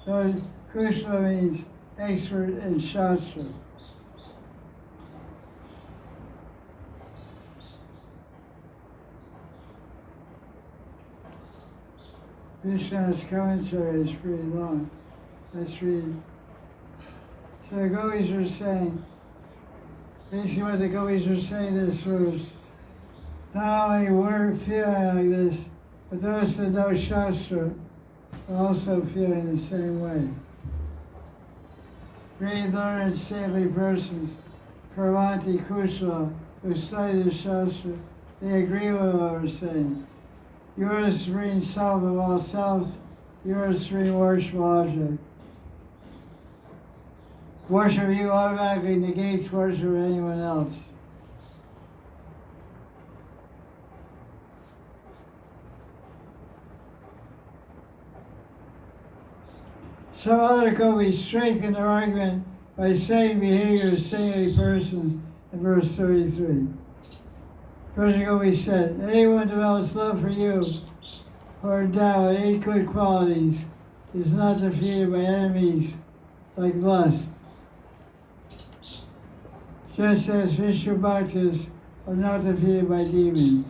Kushla means expert in Shastra. Vishnu's commentary is pretty long. Let's read. So the Gopis are saying, basically what the Gopis are saying is first, not only we're feeling like this, but those that know Shastra are also feeling the same way. Great learned, saintly persons, Karvanti Kusala, who study the Shastra, they agree with what we're saying. You are the supreme self of all selves, you are the supreme worshipful object. Worship of you automatically negates worship of anyone else. Some other Gopis strengthen their argument by saying behavior of saintly persons in verse 33. First Gopi said, anyone develops love for you or endowed with 8 good qualities is not defeated by enemies like lust. Just as Vishnu Bhaktas are not defeated by demons.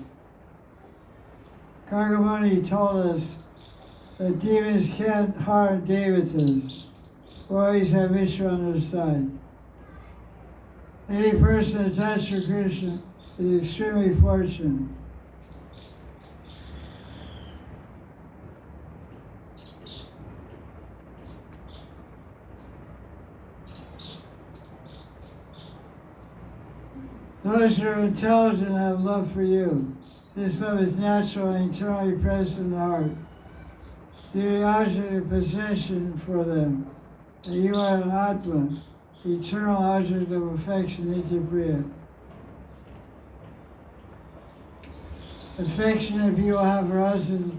Kargamuni told us that demons can't harm devatas, who always have Vishnu on their side. Any person attached to Krishna is extremely fortunate. Those who are intelligent have love for you. This love is natural and eternally present in the heart. You are the object of possession for them, and you are an Atma, the eternal object of affection, Nitya-Priya. Affection that people have for husbands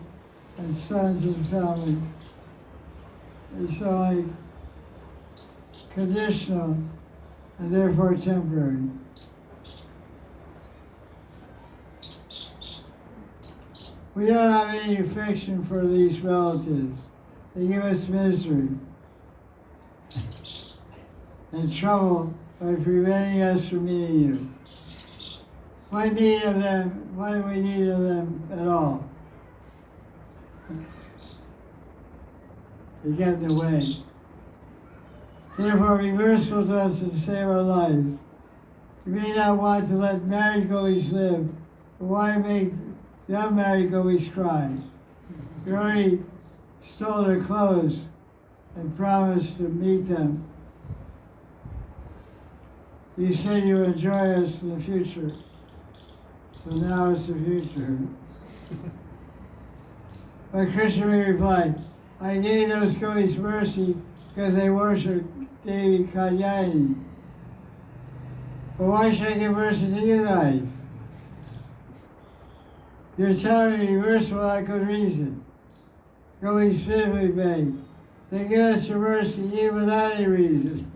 and sons and family is only conditional and therefore temporary. We don't have any affection for these relatives. They give us misery and trouble by preventing us from meeting you. What need of them? What do we need of them at all? They get in the way. Therefore, be merciful to us and save our lives. You may not want to let married Gopis live, but why make the unmarried Gopis cry? You already stole their clothes and promised to meet them. You said you would enjoy us in the future. So now it's the future. But Krishna replied, I gave those Gopis mercy because they worship Devi Kalyani. But why should I give mercy to you guys? You're telling me to be merciful without good reason. Go we specifically beg. They give us your mercy even without any reason.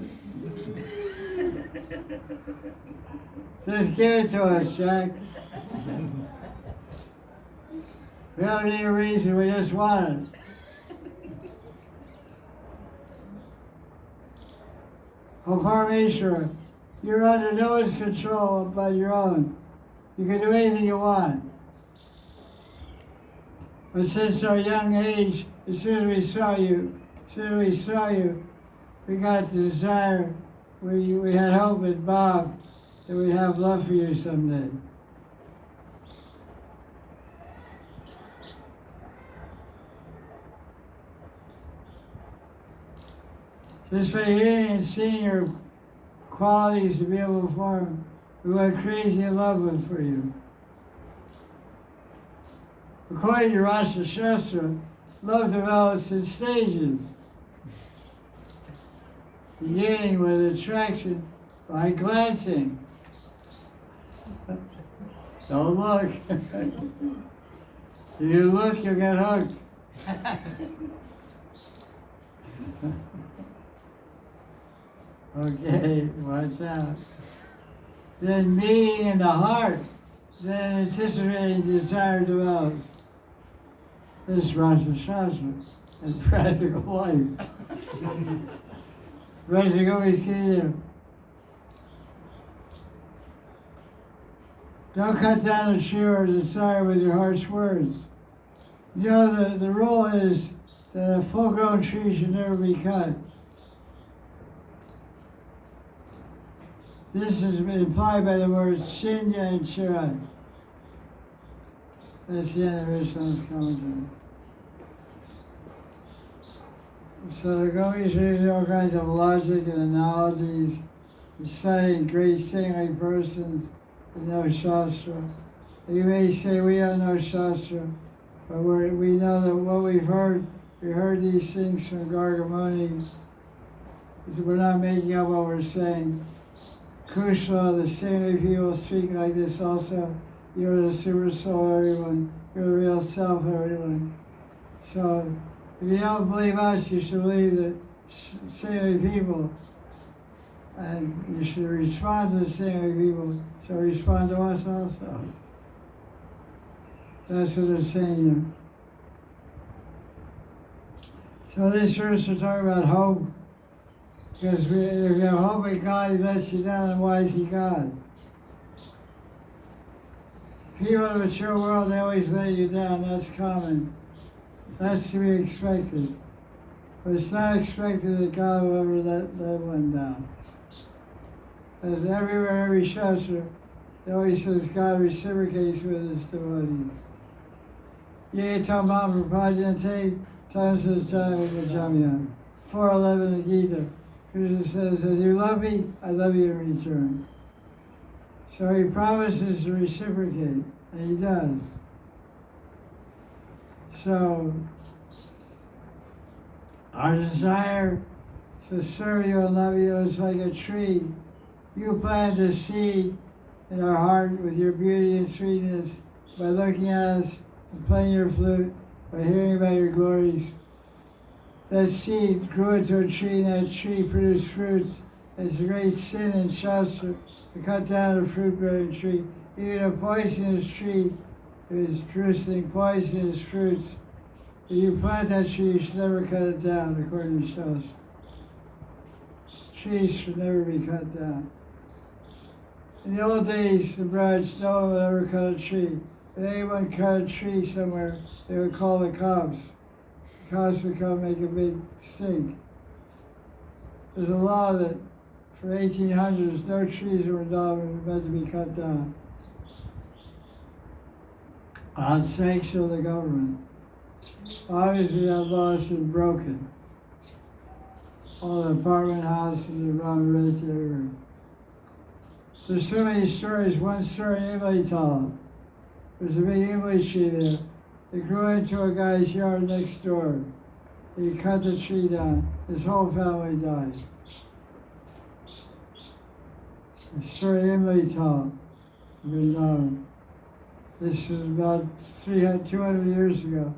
Just give it to us, Jack. We don't need a reason, we just want it. Oh, Parameshwara, you're under no one's control but your own. You can do anything you want. But since our young age, as soon as we saw you, we got the desire, we had hope in Bob that we have love for you someday. Just by hearing and seeing your qualities to be able to perform, we went crazy in love with for you. According to Rasa Shastra, love develops in stages, beginning with attraction by glancing. Don't look. If you look, you'll get hooked. Okay, watch out. Then meeting in the heart, then anticipating desire develops. This is Rasa Shastra and practical life. Rasa always kingdom. Don't cut down the tree or desire with your harsh words. You know, the rule is that a full-grown tree should never be cut. This is implied by the words Shinya and Chirat. That's the end of Vishnu's commentary. So the Gopis use all kinds of logic and analogies, citing great saintly persons with no Shastra. You may say we don't know Shastra, but we know that what we heard these things from Gargamuni. We're not making up what we're saying. Kushla, the saintly people speak like this also. You're the super soul, everyone. You're the real self, everyone. So, if you don't believe us, you should believe the saintly people. And you should respond to the saintly people. So respond to us also. That's what they're saying here. So this verse is talking about hope. Because if you have hope in God, He lets you down, and why is He God? People in the mature world, they always let you down. That's common. That's to be expected. But it's not expected that God will ever let one down. As everywhere, every Shastra, it always says God reciprocates with His devotees. Ye tamam prapajante tamsa vajamya. 4:11 in Gita. Krishna says, as you love me, I love you in return. So He promises to reciprocate, and He does. So, our desire to serve you and love you is like a tree. You plant a seed in our heart with your beauty and sweetness by looking at us and playing your flute, by hearing about your glories. That seed grew into a tree, and that tree produced fruits. It's a great sin in Shastra to cut down a fruit-bearing tree. Even a poisonous tree is producing poisonous fruits. If you plant that tree, you should never cut it down, according to Shastra. Trees should never be cut down. In the old days, the Maharaj, no one would ever cut a tree. If anyone cut a tree somewhere, they would call the cops. The cops would come make a big stink. There's a law that from 1800s, no trees were meant to be cut down on sanction of the government. Obviously, that law has been broken. All the apartment houses are around right everywhere. There's so many stories. One story anybody told. There's a big English tree there. It grew into a guy's yard next door. He cut the tree down. His whole family died. The story Emily told. This was about 200 years ago.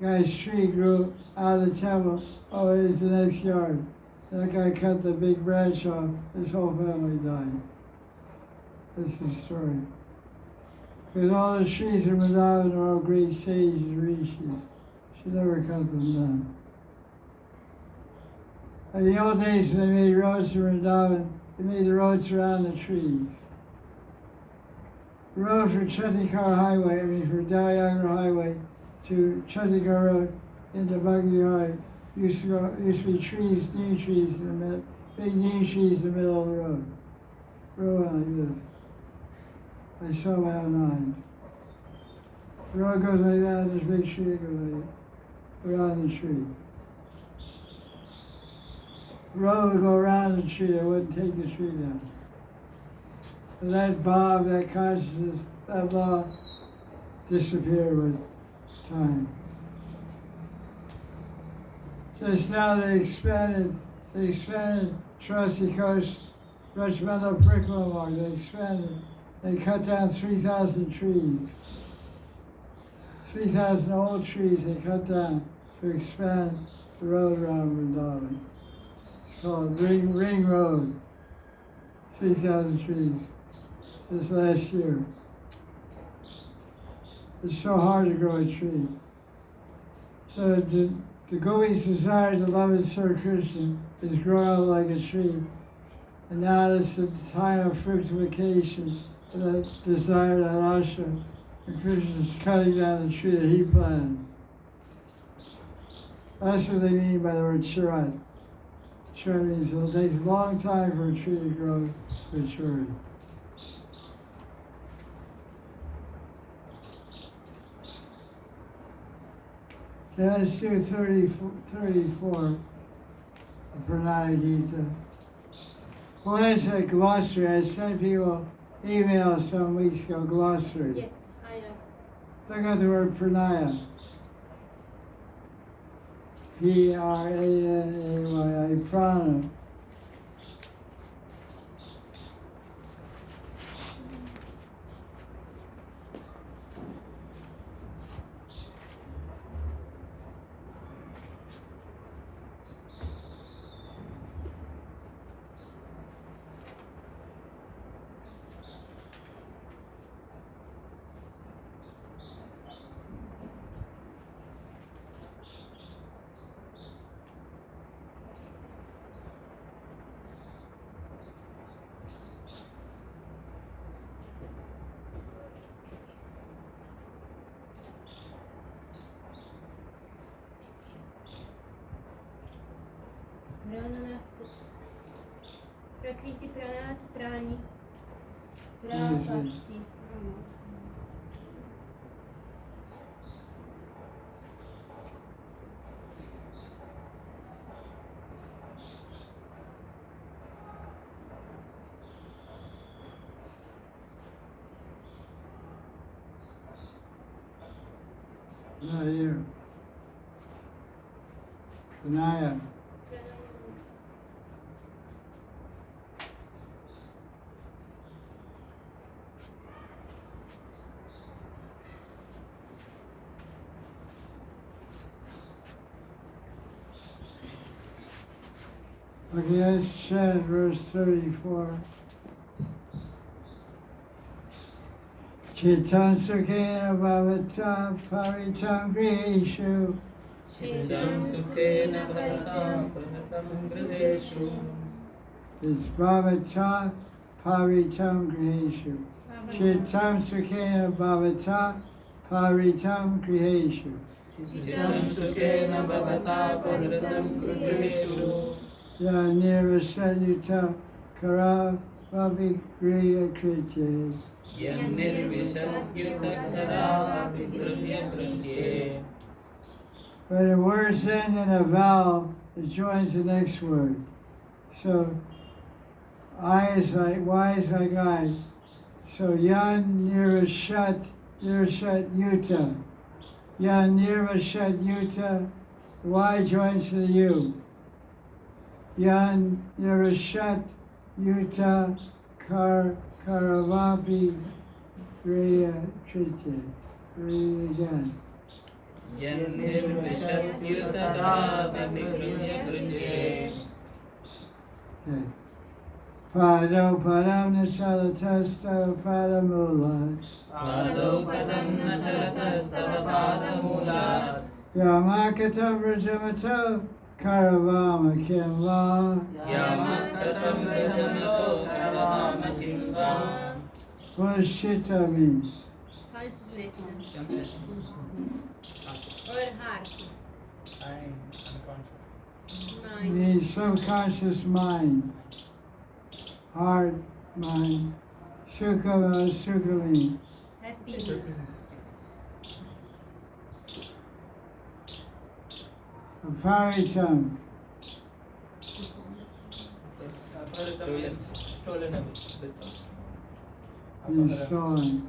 guy's tree grew out of the temple. Oh, it's the next yard. That guy cut the big branch off. His whole family died. That's the story. Because all the trees in Madan are all great sages, rishis. She never cut them down. In the old days when they made roads in Vrindavan, they made the roads around the trees. The road from Chandigarh Highway, from Dalyagra Highway to Chandigarh Road into Bhagavad used to be trees, neem trees in the middle, big neem trees in the middle of the road. Road like this. I saw my own eyes. The road goes like that, and there's a big tree that goes like that, around the tree. The road would go around the tree, I wouldn't take the tree down. And that Bob, that consciousness, that law disappeared with time. Just now they expanded Trusty Coast, Regimental Curriculum Mark, they expanded. They cut down 3,000 trees. 3,000 old trees they cut down to expand the road around Vrindavan. It's called Ring Road. 3,000 trees this last year. It's so hard to grow a tree. So the Gopi's desire to love and serve Krishna is growing up like a tree. And now it's the time of fructification for that desire, that asha. And Krishna's cutting down the tree that he planted. That's what they mean by the word charat. Charat means it'll take a long time for a tree to grow to maturity. Okay, let's do 34 of Pranaya Gita. Well, that's a glossary. I sent people emails some weeks ago, glossary. Yes, I am. Look at the word Pranaya. P-R-A-N-A-Y-A, prana. Prakriti pranat prani. Prapatti. Not here. Pranaya. Okay, let's chant verse 34. Chitam sukhena bhavata paritam griheshu. Chitam sukhena bhavatam paritam grideshu. It's bhavata paritam griheshu. Chitam sukhena bhavata paritam griheshu. Chitam sukhena bhavata paritam grideshu. Ya nirvasadyuta kara vavigriya krite. When a word's end in a vowel, it joins the next word. So I is like Y is like I. So yan nirvashat yuta. Yan nirvashat yuta. The Y joins to the U. Yan nirvashat yuta Karavapi Griya Trite. Read it again. यन्निर्विशत्युतदा विगृह्य गृह्ये Okay. Pado padam nachalatasto padamulat. पादौ पदं न चलतस्तव पादमूलात् Yamakatam vrajamato karavama kimva. यामत्कतं व्रजमतो करवाम किं वा What does shita mean? Consciousness or heart, I'm unconscious. mind. Means subconscious mind. Heart, mind. Sukha means Happiness. aparitam. Stolen away. That's all. Means stolen.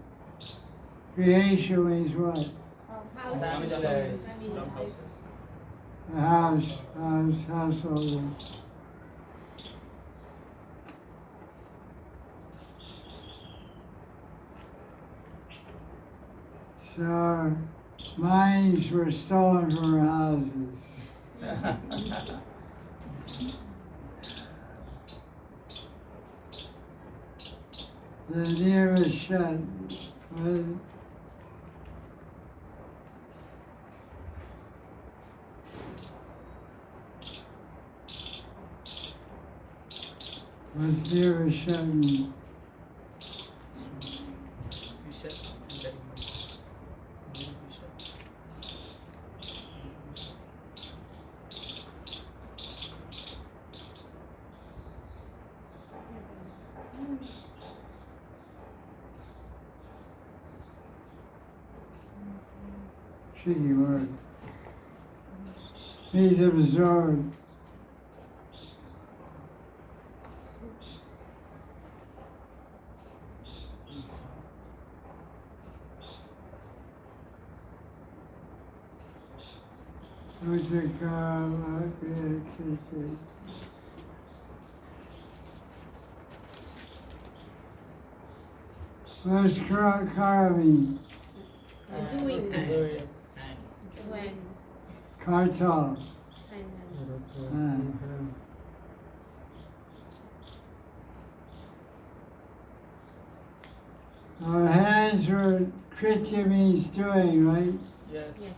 Creation means what? House. Damage of houses. From houses. A household. So our minds were stolen from our houses. The nearest shut. What's nearest shut mean? Vicious and very much. Vicious. Tricky word. Means absorbed. What's kara mean? Doing Doing. when Karta. and Our hands were, kritya means doing, right? Yes. yes.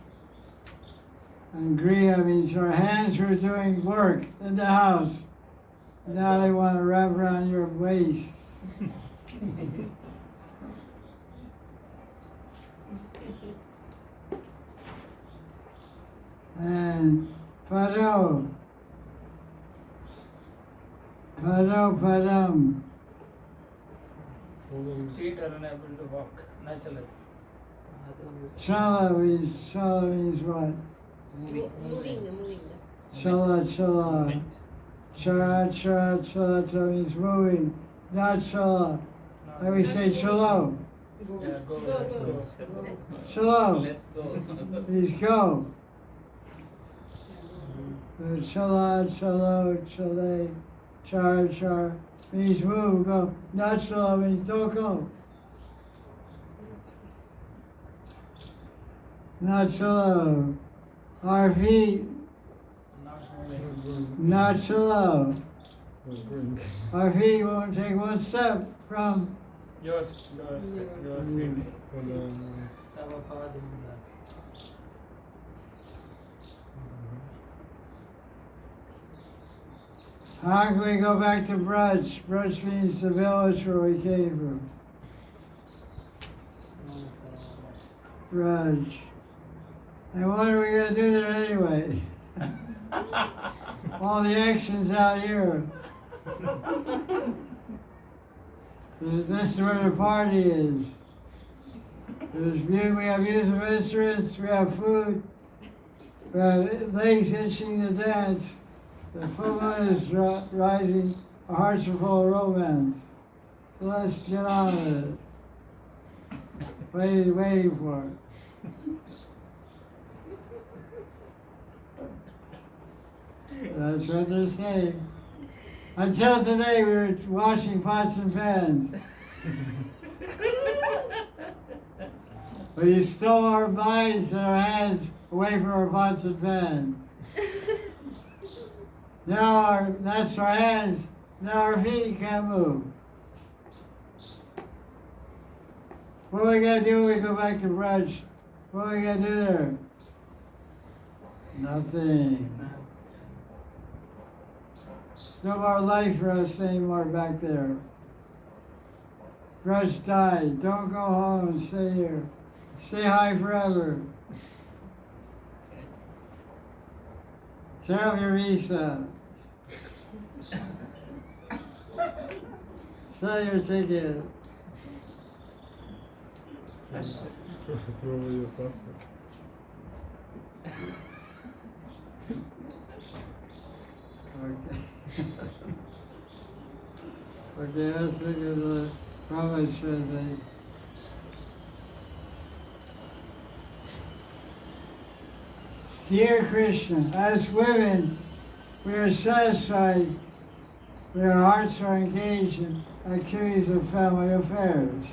And griya means our hands were doing work in the house. Now they want to wrap around your waist. And pado. Padam. Feet are unable to walk naturally. Chala means what? Moving. Chala. Chala means moving, not chala. Like we say chalo. Yeah, go. Go. Let's go. Chalo Let's go. means go. Chala, chale, char means move, go. Not chala means don't go. Not chala. Our feet, Not moving. not chala. Our feet won't take one step from Your feet. How can we go back to Braj? Braj means the village where we came from. Braj. And what are we going to do there anyway? All the action's out here. This is where the party is. We have musical instruments, we have food, we have legs itching to dance. The full moon is rising, our hearts are full of romance. So let's get on with it. Waiting for it. That's what they're saying. Until today, we were washing pots and pans. But you stole our minds and our hands away from our pots and pans. That's our hands. Now our feet can't move. What we gotta do when we go back to brunch? What we gotta do there? Nothing. No more life for us anymore back there. Brunch died. Don't go home. Stay here. Stay high forever. Tear up your visa. Sell your ticket. Throw away your passport. Okay. Okay, let's look at the Prabhupada translate. Dear Krishna, as women, we are satisfied when our hearts are engaged in activities of family affairs.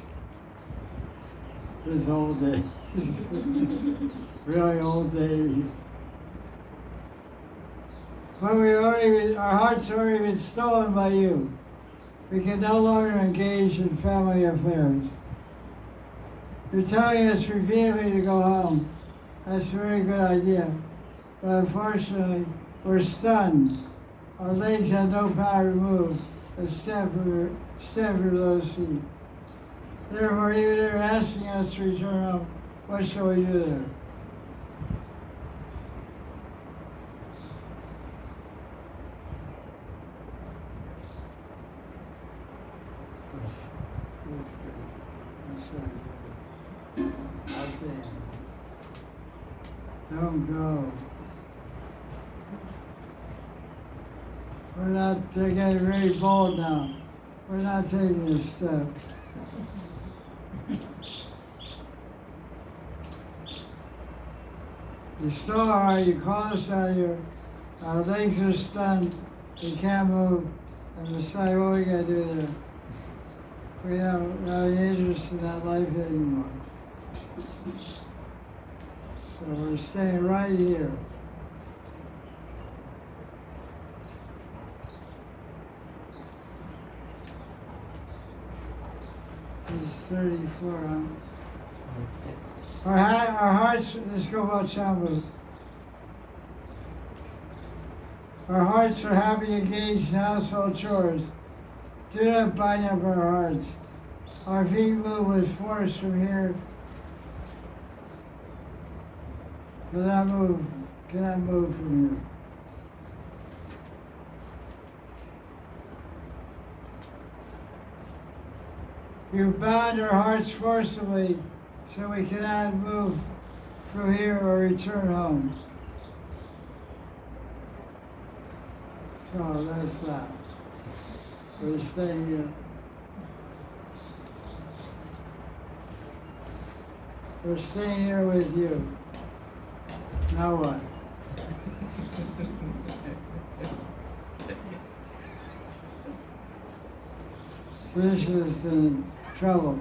This old days. Really old days. But our hearts have already been stolen by you. We can no longer engage in family affairs. You're telling us repeatedly to go home. That's a very good idea. But unfortunately, we're stunned. Our legs have no power to move a step or those feet. Therefore, even they're asking us to return home. What shall we do there? Okay. Don't go. They're getting very bold now. We're not taking this step. You still are, you call us out here, our legs are stunned, we can't move, and decide what we gotta do there. We don't have any interest in that life anymore. So we're staying right here. This is 34, huh? Our hearts, let's go about Shambhu. Our hearts are happy engaged in household chores. Do not bind up our hearts. Our feet move with force from here. Cannot move from here. You bound our hearts forcibly so we cannot move from here or return home. So that's that. We're staying here. We're staying here with you. Now what? Krishna's in trouble.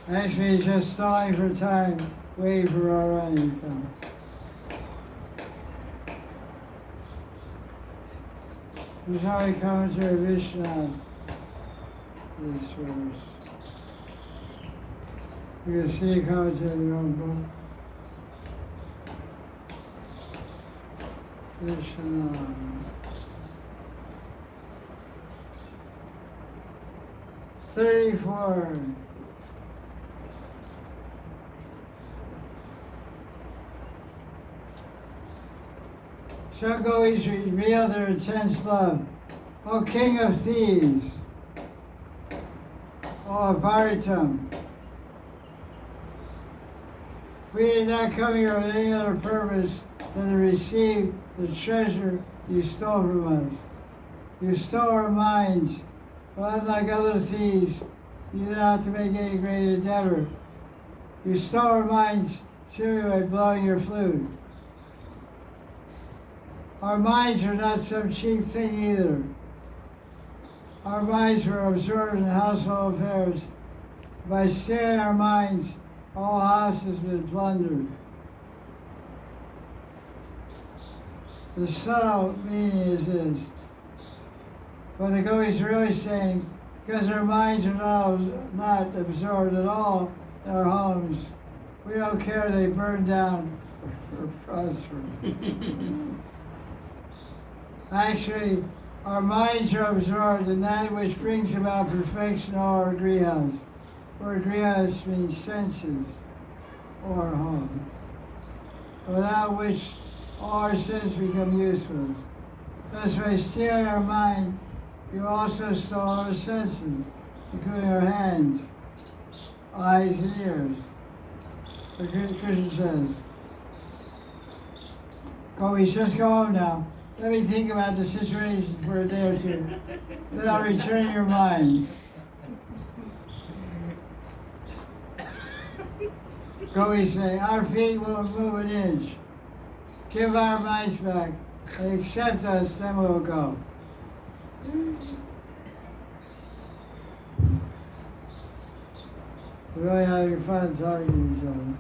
Actually, he's just stalling for time, waiting for our running to come. This is how he comes to Vishnu. This verse. You can see it comes in your own book. Vishnu. 34. Sangois reveal their intense love. O King of Thieves, O Aparitam, we did not come here with any other purpose than to receive the treasure you stole from us. You stole our minds, but unlike other thieves, you did not have to make any great endeavor. You stole our minds simply by blowing your flute. Our minds are not some cheap thing either. Our minds were absorbed in household affairs. By stealing our minds, all houses been plundered. The subtle meaning is this. What the Gopal is really saying, because our minds are not absorbed at all in our homes, we don't care they burn down or prosper. Actually, our minds are absorbed in that which brings about perfection or our grihas. Or grihas means senses or home. Without which all our sins become useless. Thus, by stealing our mind, you also stole our senses, including our hands, eyes, and ears. The Christian says, Gopal, just go home now. Let me think about the situation for a day or two. Then I'll return your mind. Gopal say, our feet won't move an inch. Give our minds back and accept us, then we'll go. We're really having fun talking to each other.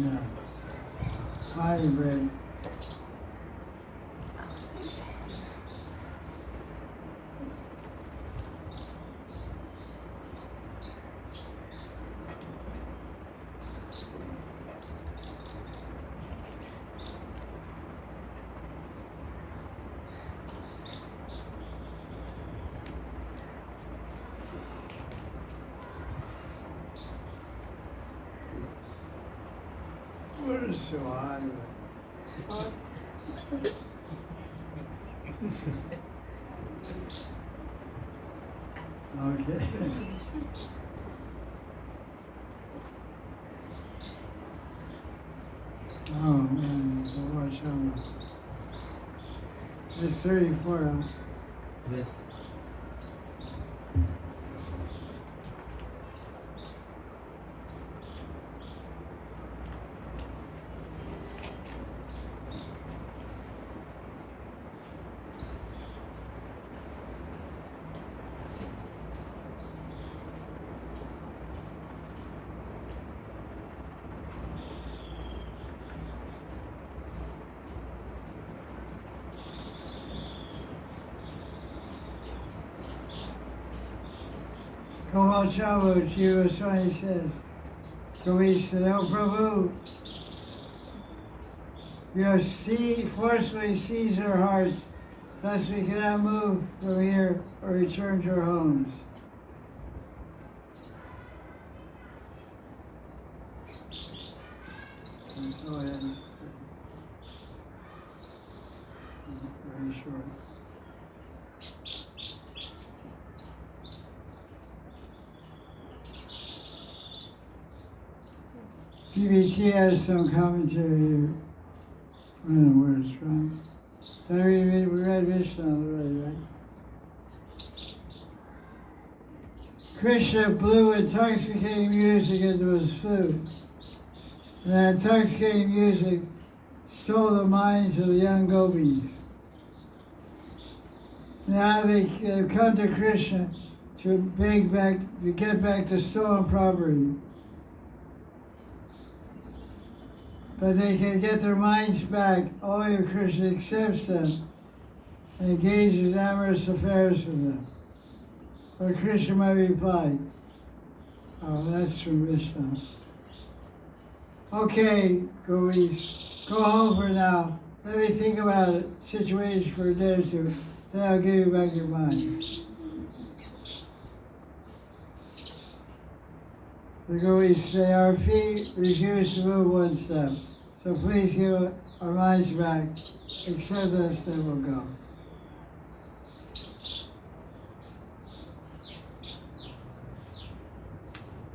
Yeah. Fine break. What is so hot? Okay. Oh man, so watch out. It's 34, huh? Yes. Gopal Chavu, Jiva Swami says, Gopal said, oh Prabhu, you have forcefully seized our hearts, thus we cannot move from here or return to our homes. That's all I had to say. Very short. PBT has some commentary here. I don't know where it's from. We read Mishnah already, right? Krishna blew intoxicating music into his flute. And that intoxicating music stole the minds of the young gopis. Now they come to Krishna to get back the stolen property. But they can get their minds back only if Krishna accepts them and engages in amorous affairs with them. But Krishna might reply, oh, that's from Vishnu. Okay, Gopis, go home for now. Let me think about it, situation for a day or two. Then I'll give you back your mind. The Gopis say, our feet refuse to move one step. So please give our minds back. Accept us, then we'll go.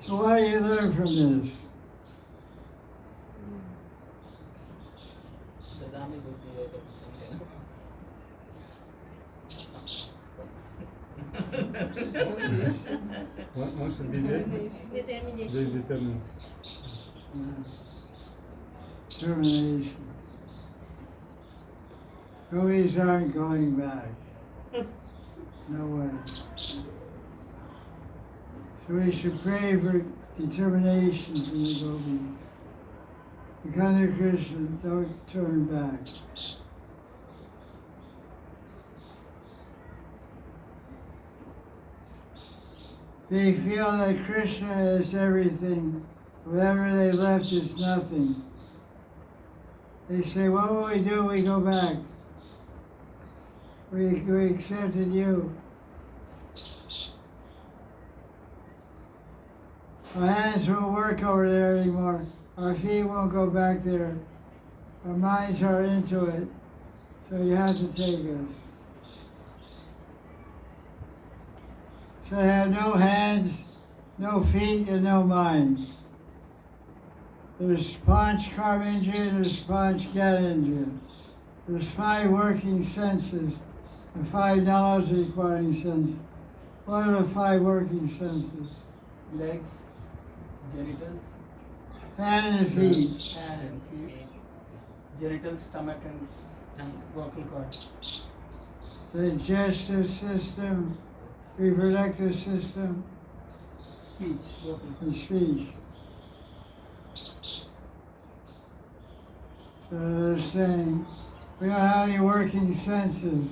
So what do you learn from this? What should be there? Determination. They determine. Termination. Gopis aren't going back. No way. So we should pray for determination from the gopis. Become a Christian, don't turn back. They feel that Krishna is everything. Whatever they left is nothing. They say, what will we do? We go back. We accepted you. Our hands won't work over there anymore. Our feet won't go back there. Our minds are into it. So you have to take us. So they have no hands, no feet, and no mind. There's Panch Karmendriya, there's Panch Gyanendriya. There's 5 working senses and 5 knowledge requiring senses. What are the 5 working senses? Legs, genitals, Hand and feet. hand and feet, genitals, stomach and tongue, vocal cord. Digestive system, reproductive system, Speech, vocal cord. and speech. So they're saying, we don't have any working senses.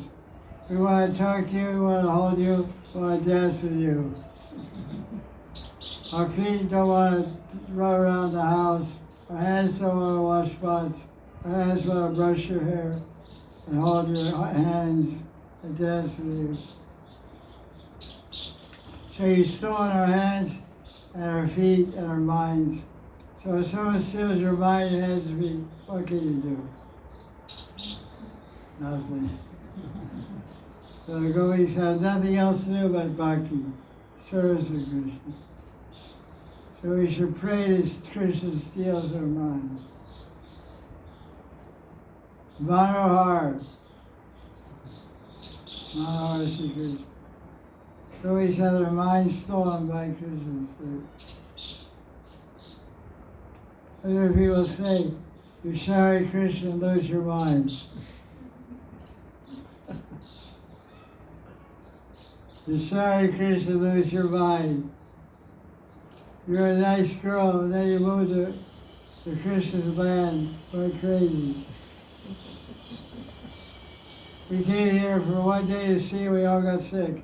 We want to talk to you, we want to hold you, we want to dance with you. Our feet don't want to run around the house. Our hands don't want to wash pots. Our hands want to brush your hair and hold your hands and dance with you. So you steal our hands and our feet and our minds. So if someone steals your mind and hands and feet, what can you do? Nothing. So the gopis have nothing else to do but bhakti, service of Krishna. So we should pray that Krishna steals our minds. Manohar. Manohar Sri Krishna. So we have their minds stolen by Krishna. Other people say, you're sorry, Krishna, lose your mind. You're sorry, Krishna, lose your mind. You're a nice girl, and then you move to Krishna's land, like crazy. We came here for one day to see, we all got sick.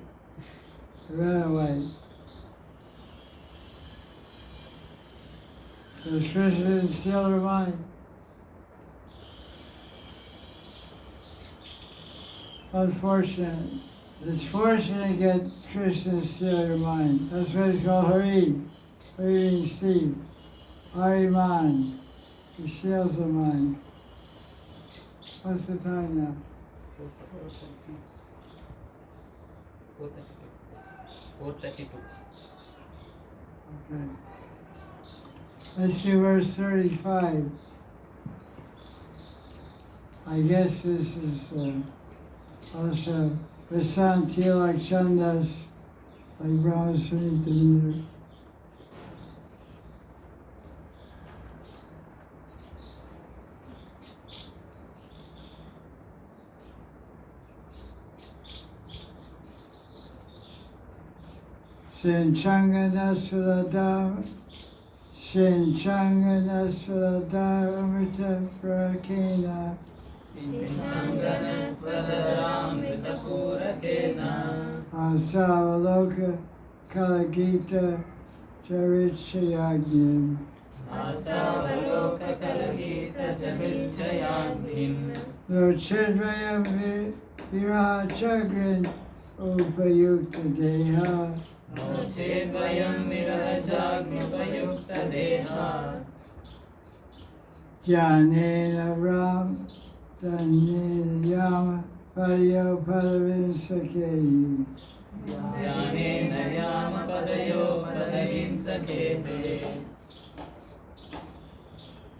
We ran away. Does Krishna didn't steal their mind? Unfortunate. It's fortunate to get Krishna to steal your mind. That's what it's called Hari. Hari means thief. Hariman. He steals the mind. What's the time now? 4:32. Okay. Let's do verse 35. I guess this is also Vasanti like Chandas, like Brahma Sunita meter. Sinchanga Nasuradam, Sinchanga Nasuradam, Amrita Prakena. Asavaloka Kalagita Charichayagnim. No Chidvayam Virachagrin Upayukta Deha. Jnanena Ram Dhanena Yama Padayo Padavin Sakeyi.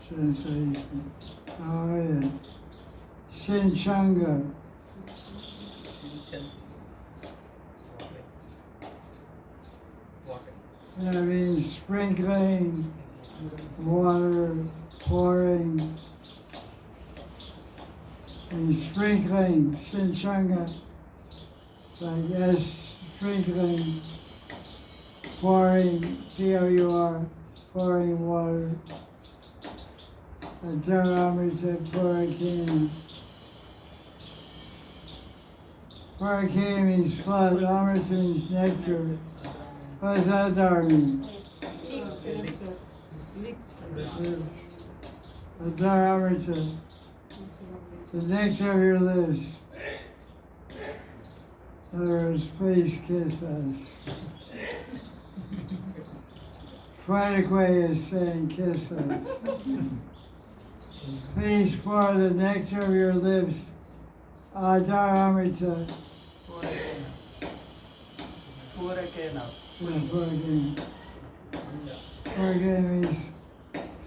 Translation. Oh yeah. Sinchanga. That means sprinkling, water, pouring, and sprinkling, Sinchanga. like as sprinkling, pouring, P-O-U-R, pouring water. Adharamrita Purakina. Purakina means flood, Amrita means nectar. What does Adhar mean? Adharamrita, the nectar of your lips. In other words, please kiss us. Poetic way is saying kiss us. Please pour the nectar of your lips, Adharamrita. Purakena. Purakena means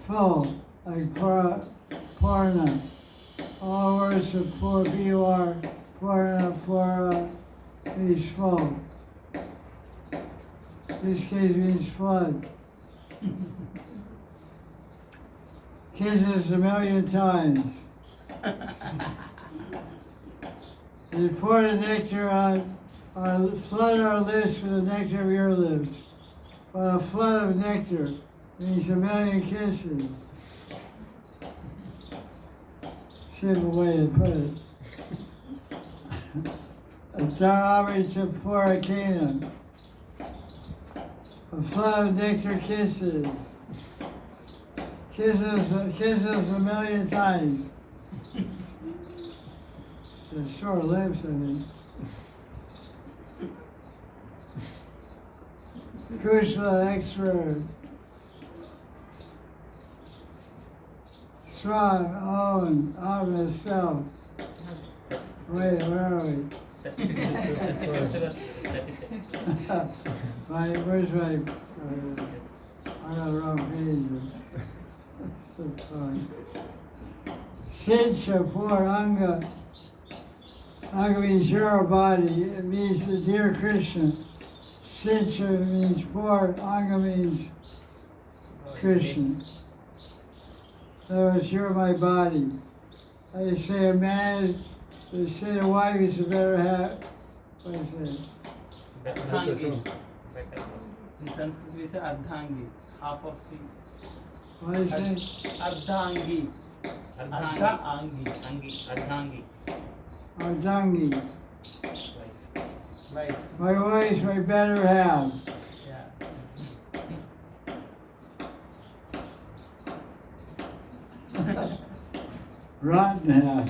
full, like Purna. All words of pour, B-U-R, Purna, Pura, means full. This case means flood. Kiss us 1,000,000 times. You pour the nectar on, flood our lips with the nectar of your lips. But a flood of nectar means 1,000,000 kisses. Simple way to put it. Adharamrita Purakena. A flood of nectar kisses. Kiss us 1,000,000 times. The sore lips, I think. Kushla expert. Strong, own, of myself. Wait, where are we? Where's my, I got the wrong page. So sorry. Sidsha for Anga. Anga means your body. It means the dear Krishna. Sidsha means for, Anga means Krishna. In other words, you're my body. They say a man, they say a wife is a better half. What is it? Ardhangi. In Sanskrit we say Ardhangi, half of things. What is it? Ardhangi. Ardhangi. Ardhangi. Ardhangi. Wife. My wife's my better half. Yeah. Rotten half.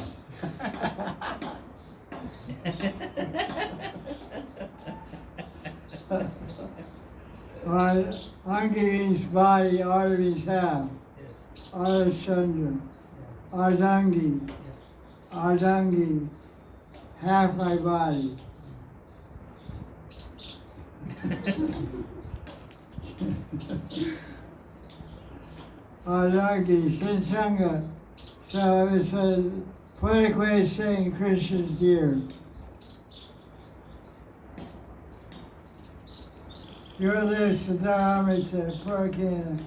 Angi means body, Ardha means half. Ardha Chandra. Ardhangi. Ardhangi. Half my body. Ardhangi. Sinsanga. So it's a poetic way of saying Krishna's dear. Your lips, Adharamrita, Purakena.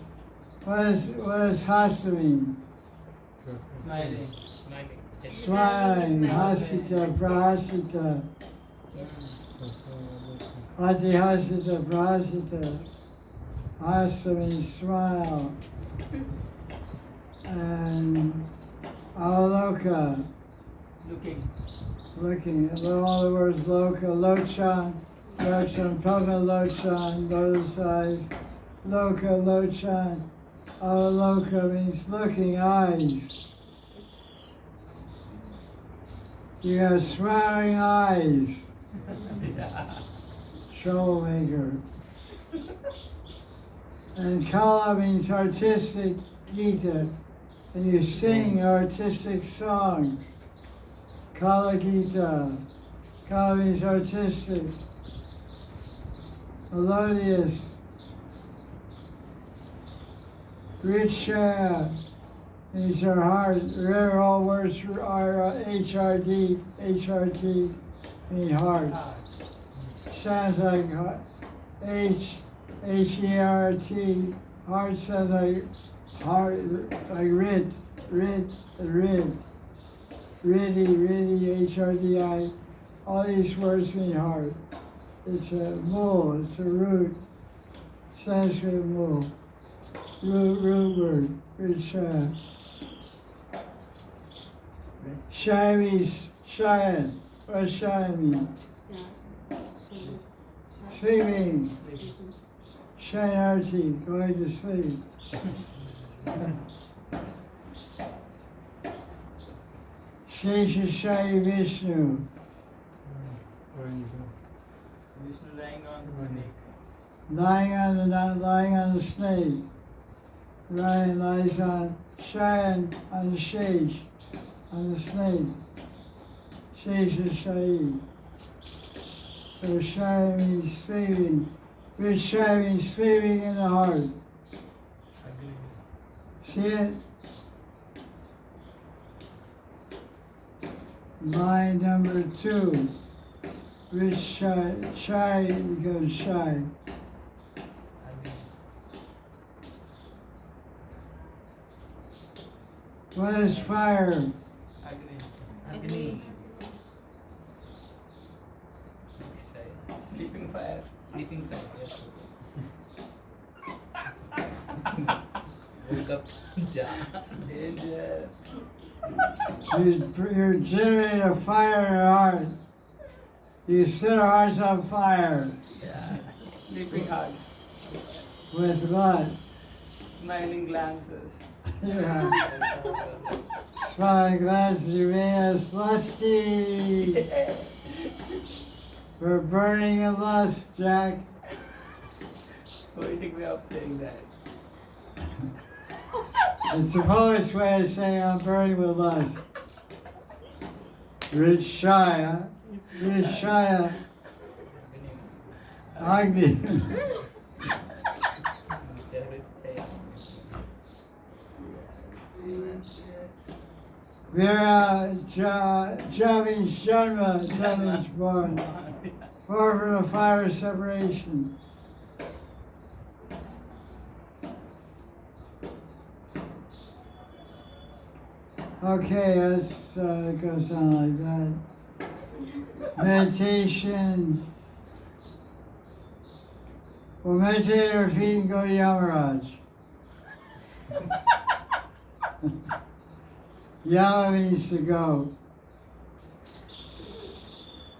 What does Hasta mean? Smiling. Smiling, Hasita, Prahasita. Ati Hasita, Prahasita. Hasta means smile. And Avaloka, looking. All the words loka, lochan, pama lochan, lotus eyes, loka, lochan. Avaloka means looking, eyes. You have smiling eyes. Troublemaker. And Kala means artistic, Gita. And you sing artistic songs. Kala Gita. Kala means artistic. Melodious. Richa means our heart. Remember all words are HRD, HRT mean heart. Sounds like H-E-R-T. Heart sounds like heart, like rid, riddy, HRDI. all these words mean heart. It's a mul, it's a root, Sanskrit mul, root word, Richaya. Shaya means Shaya. What does Shaya mean? Sleeping. Shayanarti, going to sleep. Shesha Shayi Vishnu. Vishnu lying on the snake. Lying on the snake. Ryan lies on Shayan on the Shesh, on the snake. Shesha Shayi. So Shaya means sleeping. Which Shaya means sleeping in the heart. See it? Line number 2. Which shy becomes shy. What is fire? Agni. Sleeping fire. Sleeping fire, yes. Woke up, ja. Danger. You generate a fire in our hearts. You set our hearts on fire. Yeah. Sleeping hearts. With what? Smiling glances. Yeah. Smiling glances, you made us lusty. We're burning in lust, Jack. Poetic way of saying that. It's a poet's way of saying I'm burning with lust. Rich Shaya, Rich Shaya, Agni. Vira Ja means Janma, Ja means born. Far from the fire of separation. Okay, it goes on like that. Meditation. We'll meditate our feet and go to Yamaraj. Yama means to go.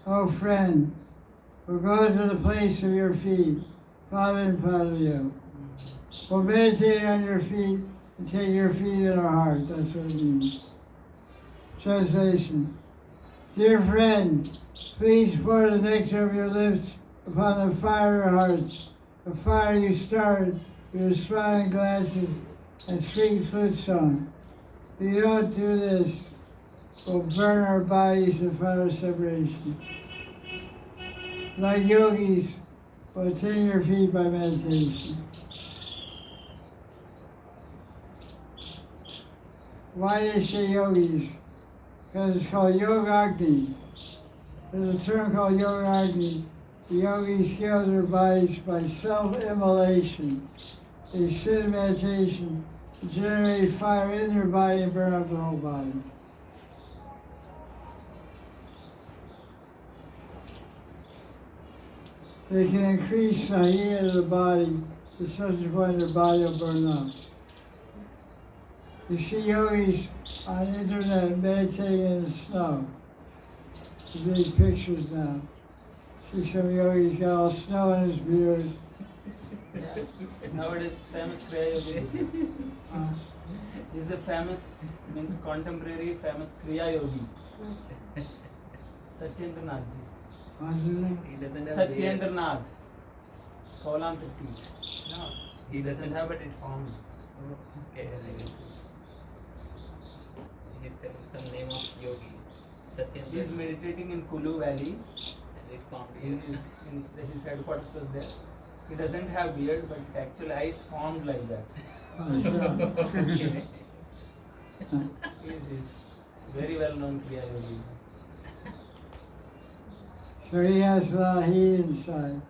Oh friend, we'll go to the place of your feet, Pavan Padayo. We'll meditate on your feet and take your feet in our heart. That's what it means. Translation. Dear friend, please pour the nectar of your lips upon the fire of our hearts, the fire you started with your smiling glances and sweet flute song. If you don't do this, we'll burn our bodies in fire of separation. Like yogis, we'll attain your feet by meditation. Why do they say yogis? Because it's called Yogagni. There's a term called Yogagni. The yogis scale their bodies by self-immolation. They sit in meditation to generate fire in their body and burn up the whole body. They can increase the heat of the body to such a point their body will burn up. You see yogis on the internet meditating in the snow. The big pictures now. See some yogis got all snow in his beard. Nowadays, famous Kriya Yogi. He's a famous, means contemporary famous Kriya Yogi. Satyendra Nath ji. What's his name? He doesn't have Satyendra Nath. Kaulan Tirthi. No, he doesn't have, but it formed. Okay, he's telling some name of yogi. Satyendra. He is meditating in Kulu Valley. And it formed. His headquarters was there. He doesn't have beard, but actual eyes formed like that. Oh, sure. He is very well known Kriya Yogi. So he has a lot of heat inside.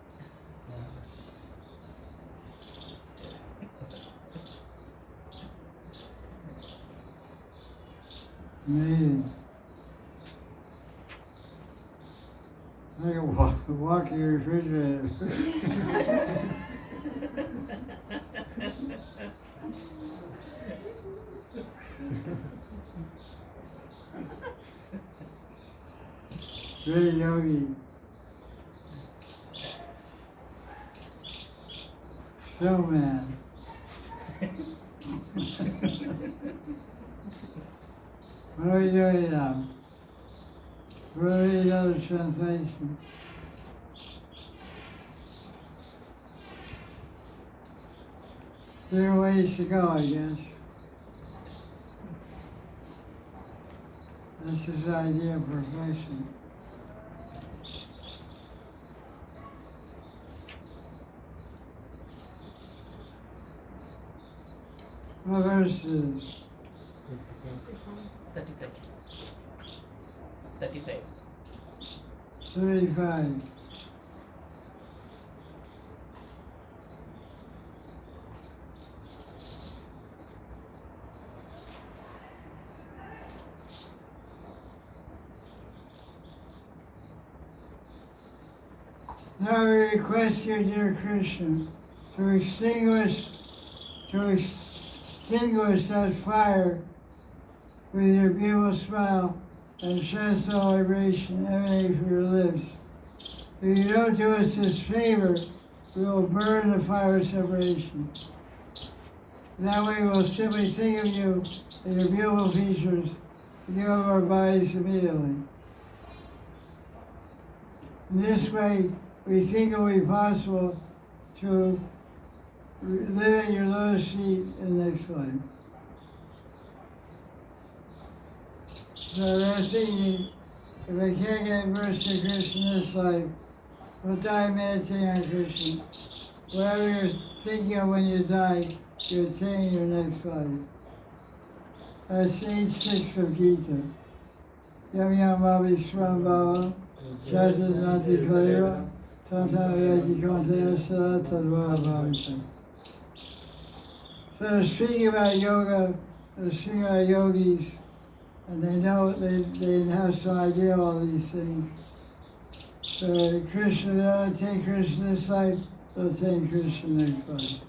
Amazing. walking refrigerator. Great yogi. Snowman. What are we doing now? We're reading another translation. There are ways to go, I guess. This is the idea of perfection. What verse is it? 35. 35. 35. Now we request you, dear Krishna, to extinguish that fire with your beautiful smile and Shasta vibration emanating from your lips. If you don't do us this favor, we will burn the fire of separation. That way we'll simply think of you and your beautiful features and give up our bodies immediately. In this way, we think it will be possible to live in your lotus seat in the next life. So they're thinking, if I can't get immersed in Krishna in this life, we'll die meditating on Krishna. Whatever you're thinking of when you die, you attain your next life. That's age 6 of Gita. Yam yam bhavi sram bhava, chajna nati klayra, tanta yati kontaya sada tadva bhavita. So they're speaking about yoga, they're speaking about yogis, and they know, they have some idea of all these things. So Krishna, they don't take Krishna this life, they'll take Krishna next life.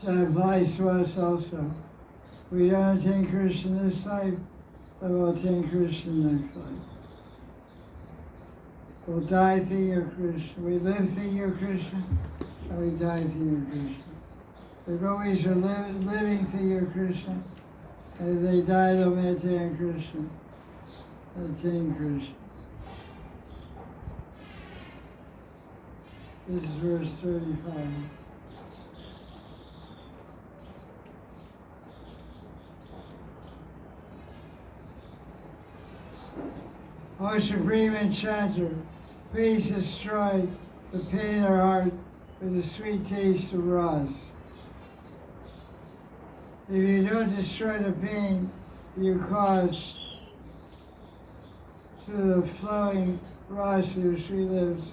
So that applies to us also. We don't attain Krishna this life, but we'll attain Krishna next life. We'll die thinking of Krishna. We live thinking of Krishna, and we die thinking of Krishna. The gopis are living thinking of Krishna. As they die, they'll meditate on Krishna, attain Krishna. This is verse 35. O Supreme Enchanter, please destroy the pain in our heart with the sweet taste of Ras. If you don't destroy the pain you cause through the flowing Ras of your sweet lips,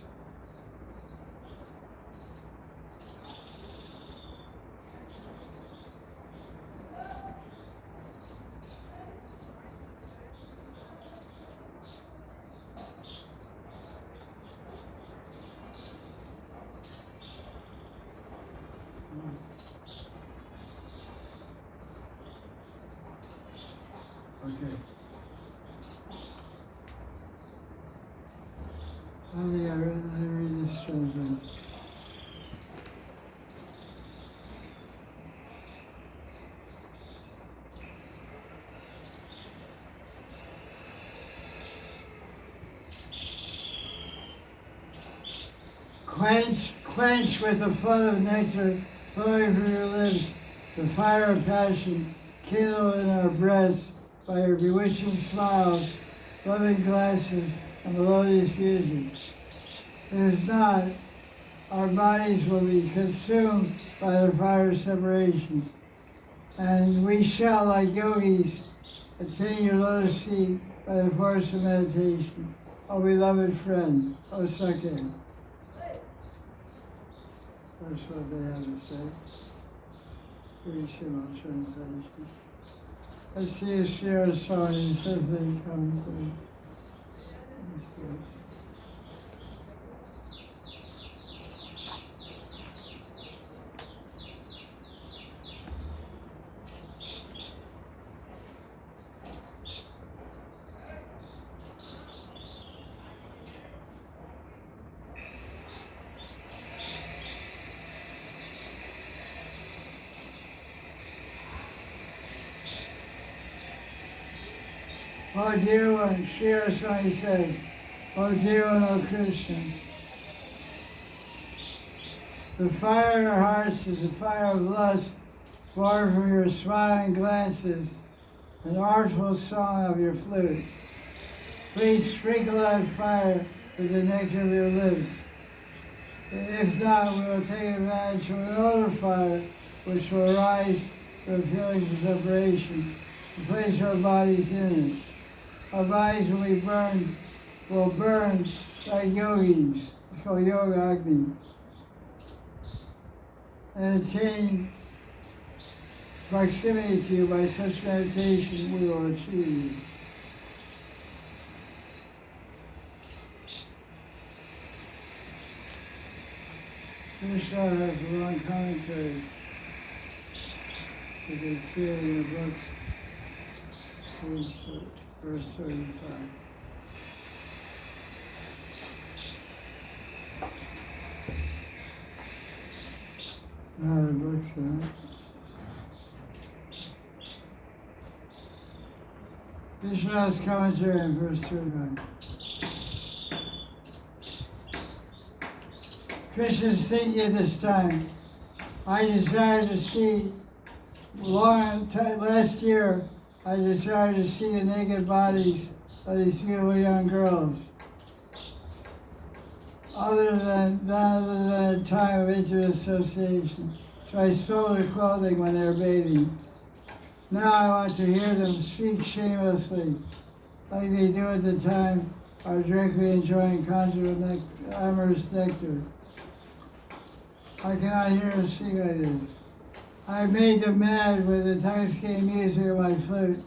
okay. I think I read this translation. Quench with the flood of nectar flowing from your lips the fire of passion kindled in our breasts by your bewitching smiles, loving glances, and melodious music. If not, our bodies will be consumed by the fire of separation, and we shall, like yogis, attain your lotus seat by the force of meditation. O beloved friend, O Sakya. That's what they have to say. Pretty simple translation. Let's see if Sarah's song is certainly coming through. Oh dear one, Sri Swami says, oh dear one, oh Christian, the fire in our hearts is the fire of lust, born from your smiling glances, an artful song of your flute. Please sprinkle that fire with the nectar of your lips. If not, we will take advantage of another fire which will rise from feelings of separation and place our bodies in it. Our bodies will burn like yogis, it's called Yoga Agni, and attain proximity to you by such meditation we will achieve. Krishna has a long commentary. You can see it in the books. Verse 35. Now the books are. Krishna's commentary in verse 35. Krishna's thinking at this time, I desire to see, last year, I desired to see the naked bodies of these beautiful young girls, other than a time of intimate association. So I stole their clothing when they were bathing. Now I want to hear them speak shamelessly, like they do at the time are directly enjoying conjugal amorous nectar. I cannot hear them speak like this. I made them mad with the intoxicating music of my flute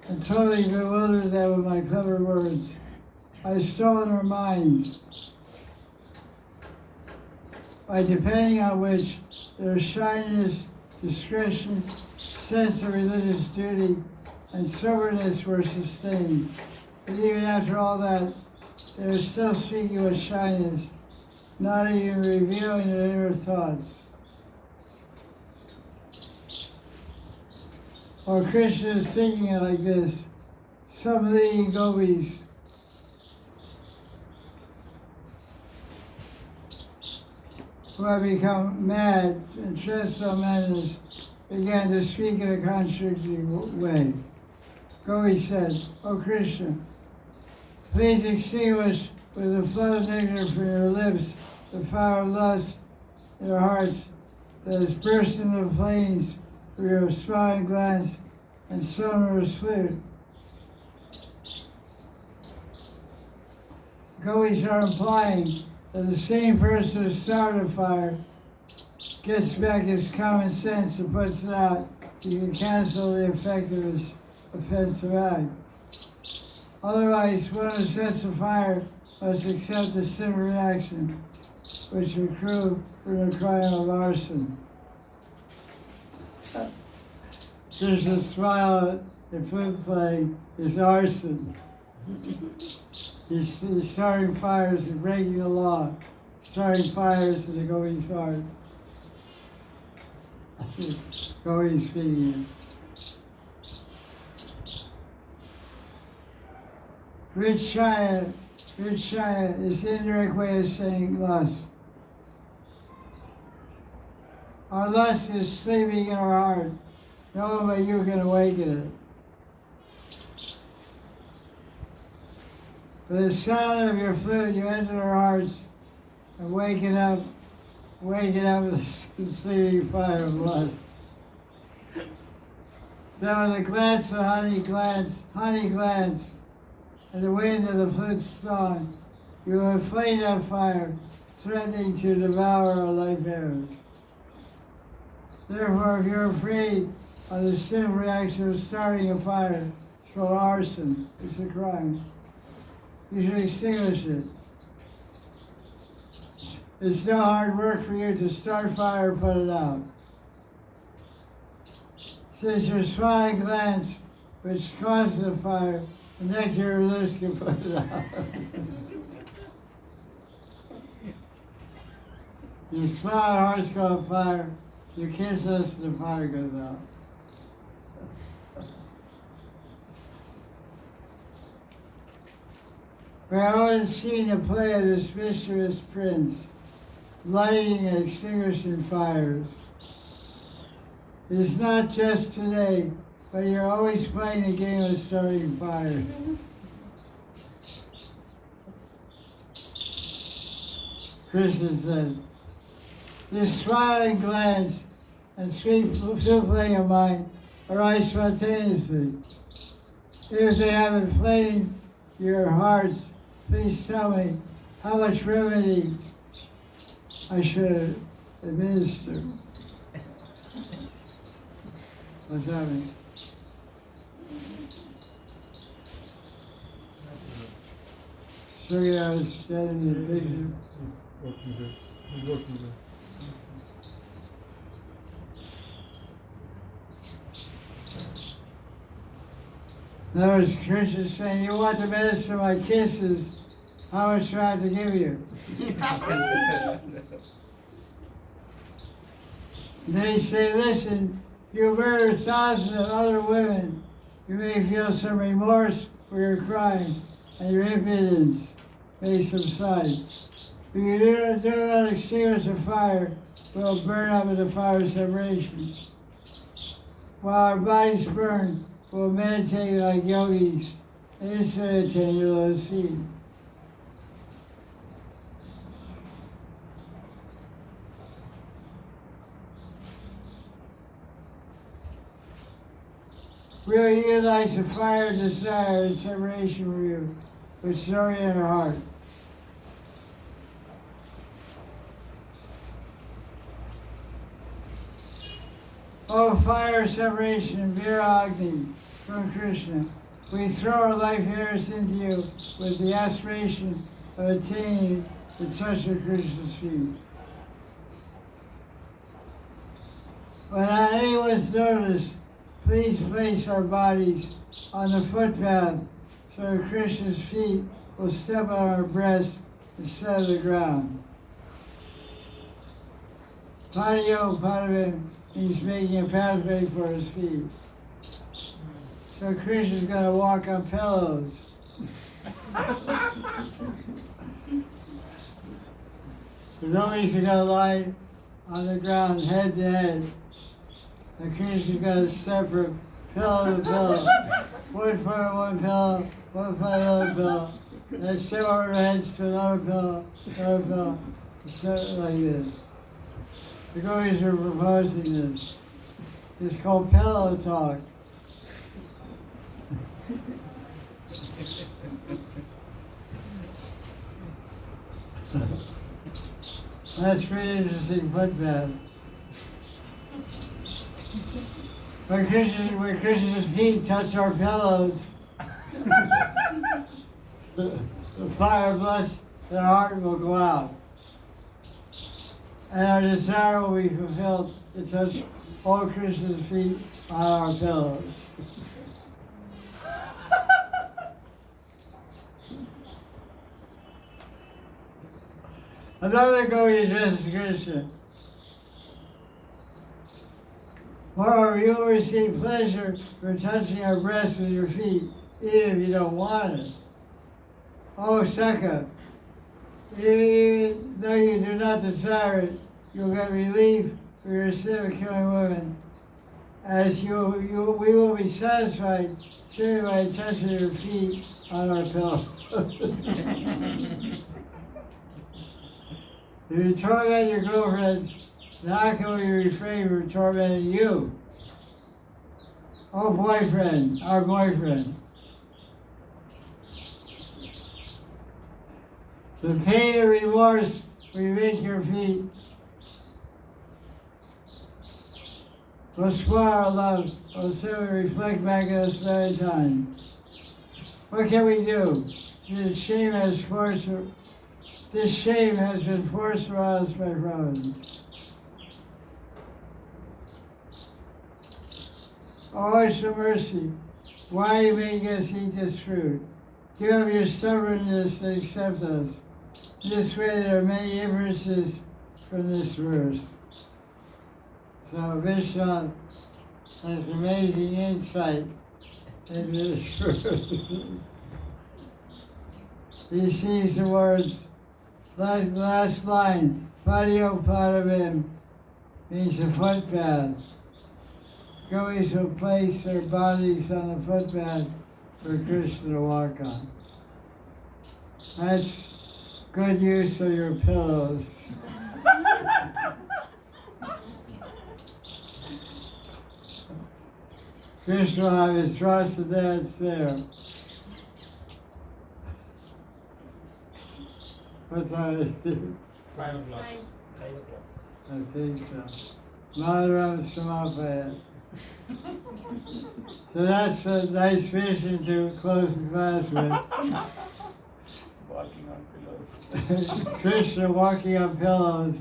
and totally bewildered them with my clever words. I've stolen their minds by depending on which their shyness, discretion, sense of religious duty, and soberness were sustained. But even after all that, they are still speaking with shyness, not even revealing their inner thoughts. Or Krishna is thinking it like this. Some leading gopis who have become mad and transcendental began to speak in a contradictory way. Gopi said, O Krishna, please extinguish with a flood of nectar from your lips the fire of lust in your hearts that has burst into flames for your smiling glance and sonorous flute. Gopis are implying that the same person who started a fire gets back his common sense and puts it out. You can cancel the effect of his offensive act. Otherwise, one who sets a fire must accept the similar reaction, which accrue from the crime of arson. There's a smile at flute playing is arson. He's starting fires and breaking the law, starting fires in the Gopi's heart. Gopi's speaking. Richaya is the indirect way of saying lust. Our lust is sleeping in our heart. No one but you can awaken it. With the sound of your flute, you enter our hearts and waken up the sleeping fire of lust. Then with a glance of honey glance, and the wind of the flute's song, you will inflame that fire, threatening to devour our life heirs. Therefore, if you're afraid of the sinful reaction of starting a fire, it's called arson. It's a crime. you should extinguish it. It's no hard work for you to start fire or put it out. Since your smiling glance, which causes the fire, the next your lips can put it out. You smile, heart's caught fire. You kiss us, and the fire goes out. We have always seen the play of this mischievous prince, lighting and extinguishing fires. It's not just today, but you're always playing the game of starting fires. Krishna said, this smiling glance and sweet play of mine arise spontaneously. If they have inflamed your hearts, please tell me how much remedy I should administer. What's that mean? Sugar, I was standing in the picture. He's working there. He's working there. In other words, Krishna is saying, you want the medicine of my kisses, how much do I have to give you? They say, listen, you murder thousands of other women. You may feel some remorse for your crime, and your impudence may subside. But you do not extinguish the fire, it will burn up in the fire of separation. While our bodies burn, we'll meditate like yogis and instantly attain your lotus feet. We'll utilize the fire of desire and separation from you, which is already in our heart. Oh, fire separation, Viragni, from Krishna. We throw our life hairs into you with the aspiration of attaining the touch of Krishna's feet. Without anyone's notice, please place our bodies on the footpath so Krishna's feet will step on our breast instead of the ground. Patiyo Padavim means making a pathway for his feet. So Krishna's going to walk on pillows. The yogis are going to lie on the ground head to head. And Krishna's going to step from pillow to pillow. One foot on one pillow, one foot on another pillow. And then step over their heads to another pillow, step like this. The yogis are proposing this. It's called pillow talk. That's pretty interesting footpath. When Krishna's feet touch our pillows, the fire of lust in our heart will go out. And our desire will be fulfilled to touch all Krishna's feet on our pillows. Another gopi addresses Krishna. Moreover, you will receive pleasure from touching our breasts with your feet, even if you don't want it. Oh, Saka, even though you do not desire it, you'll get relief for your sin of killing women, as we will be satisfied simply by touching your feet on our pillow. If you torment your girlfriends, how can we refrain from tormenting you? Oh, boyfriend, our boyfriend. The pain and remorse we make your feet will spoil our love, will simply reflect back at us many times. What can we do? This shame has been forced around us by Providence. O ocean mercy, why you make us eat this fruit? Give up your stubbornness and accept us. This way there are many inferences from this verse. So Vishnu has amazing insight into this verse. He sees the words, last line, Padiopadavim means a footpath. Gopis will place their bodies on the footpath for Krishna to walk on. That's good use of your pillows. Krishna will have his Rasa dance there. What time is it? 5 o'clock. 5. 5 o'clock. I think so. Madan Samapaya. So that's a nice vision to close the class with. Walking on pillows. Krishna walking on pillows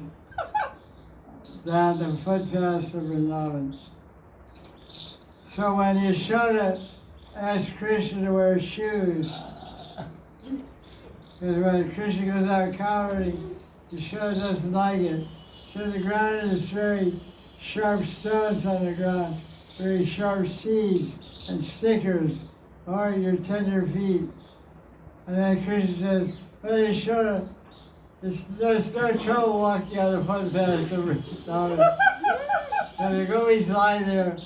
down the footpaths of Vrindavan. So when Yashoda asked Krishna to wear shoes, because when Krishna goes out cowering, Yashoda doesn't like it. So the ground is very sharp stones on the ground, very sharp seeds and stickers, or your tender feet. And then Krishna says, well, Yashoda, there's no trouble walking on the footpaths of Vrindavan. And the gopis lie there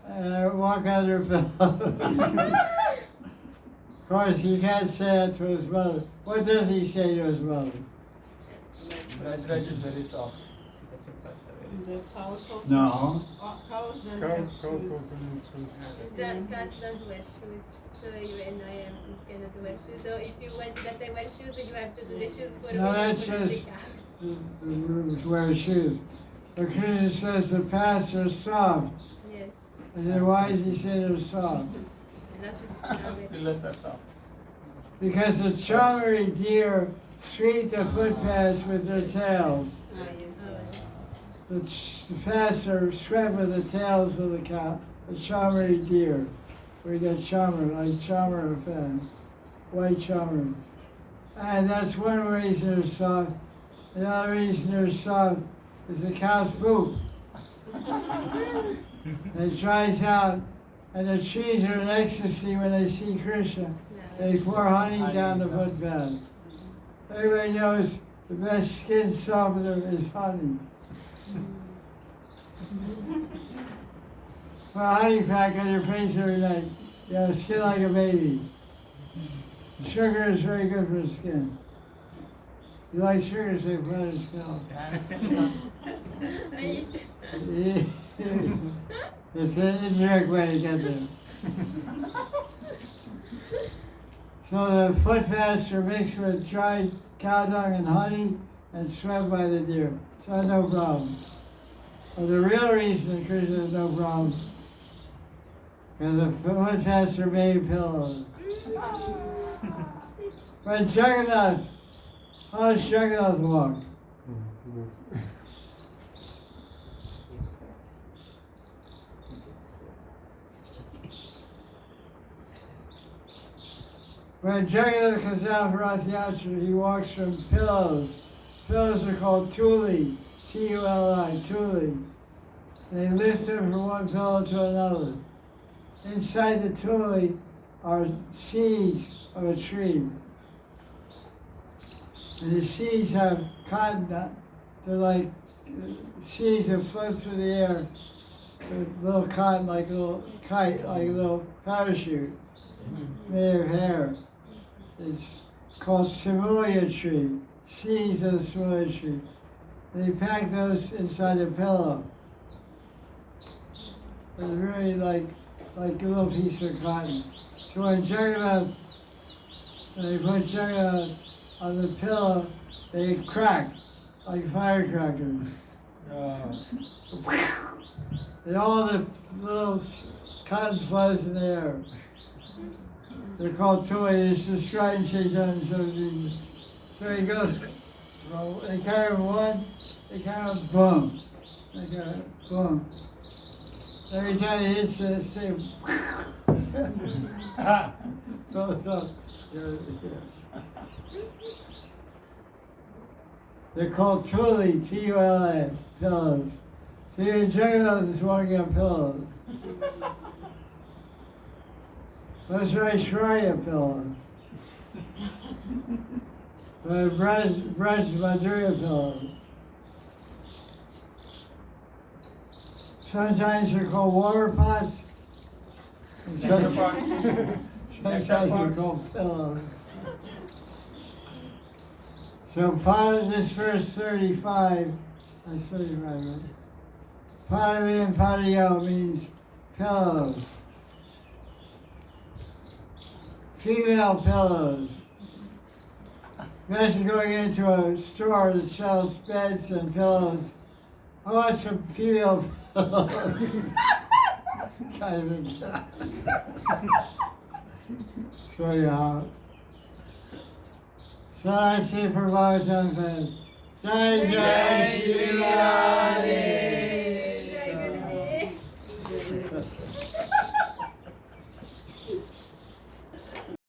and walk on their pillows. Of course, he can't say that to his mother. What does he say to his mother? Braj is very soft. The cows also. No. Cows don't Cows have also shoes. can choose. Cats don't wear shoes, so you and I cannot wear shoes. So if you want that I wear shoes, you have to do the shoes for No, me. that's for the just- cat. The rooms wear shoes. But Krishna says the paths are soft. Yes, And then why does he say they're soft? that is phenomenal. Pillows are soft. Because the Chamari deer sweep the footpaths with their tails. Ah, yes. The paths are swept with the tails of the cow, the Chamari deer. We get chamar, like chamar fan, white chamar. And that's one reason they're soft. The other reason they're soft is the cow's poop. It dries out, and the trees are in ecstasy when they see Krishna. They pour honey down the footpath. Everybody knows the best skin softener is honey. Put a honey pack on your face every night. You have skin like a baby. Sugar is very good for the skin. You like sugar, so you put it in skin. I eat. It's an indirect way to get there. So the footpaths are mixed with dried cow dung and honey and swept by the deer. So no problem. But the real reason Krishna has no problem because the footpaths are made pillows. When Jagannath, how does Jagannath walk? When Jagannath comes down for Rath Yatra, he walks from pillows. Pillows are called tuli, T-U-L-I, tuli. They lift him from one pillow to another. Inside the tuli are seeds of a tree. And the seeds have cotton, they're like seeds that float through the air. With little cotton, like a little kite, like a little parachute made of hair. It's called Simulia tree, seeds of the Simulia tree. And they pack those inside a pillow. It's really like a little piece of cotton. So when Jagannath, they put Jagannath on the pillow, they crack like firecrackers. And all the little cotton flies in the air. They're called toys. It's just writing Chaitanya shows you. So he goes, well, they carry him one, they carry him boom. They carry him boom. Every time he hits the same, so, they're called Tuli, T-U-L-A, pillows. So you can check it out, just walking on pillows. Let's write Shreya pillows. Brush Madhurya pillows. Sometimes they're called water pots. And Nectar pots. sometimes they're called pillows. So part of this verse 35, I saw you right? Padavi and Padayo means pillows. Female pillows. Imagine going into a store that sells beds and pillows. I want some female pillows. Kind of. Show you how. So I say for Bhagavatam, Jai Jai Shri Radhe.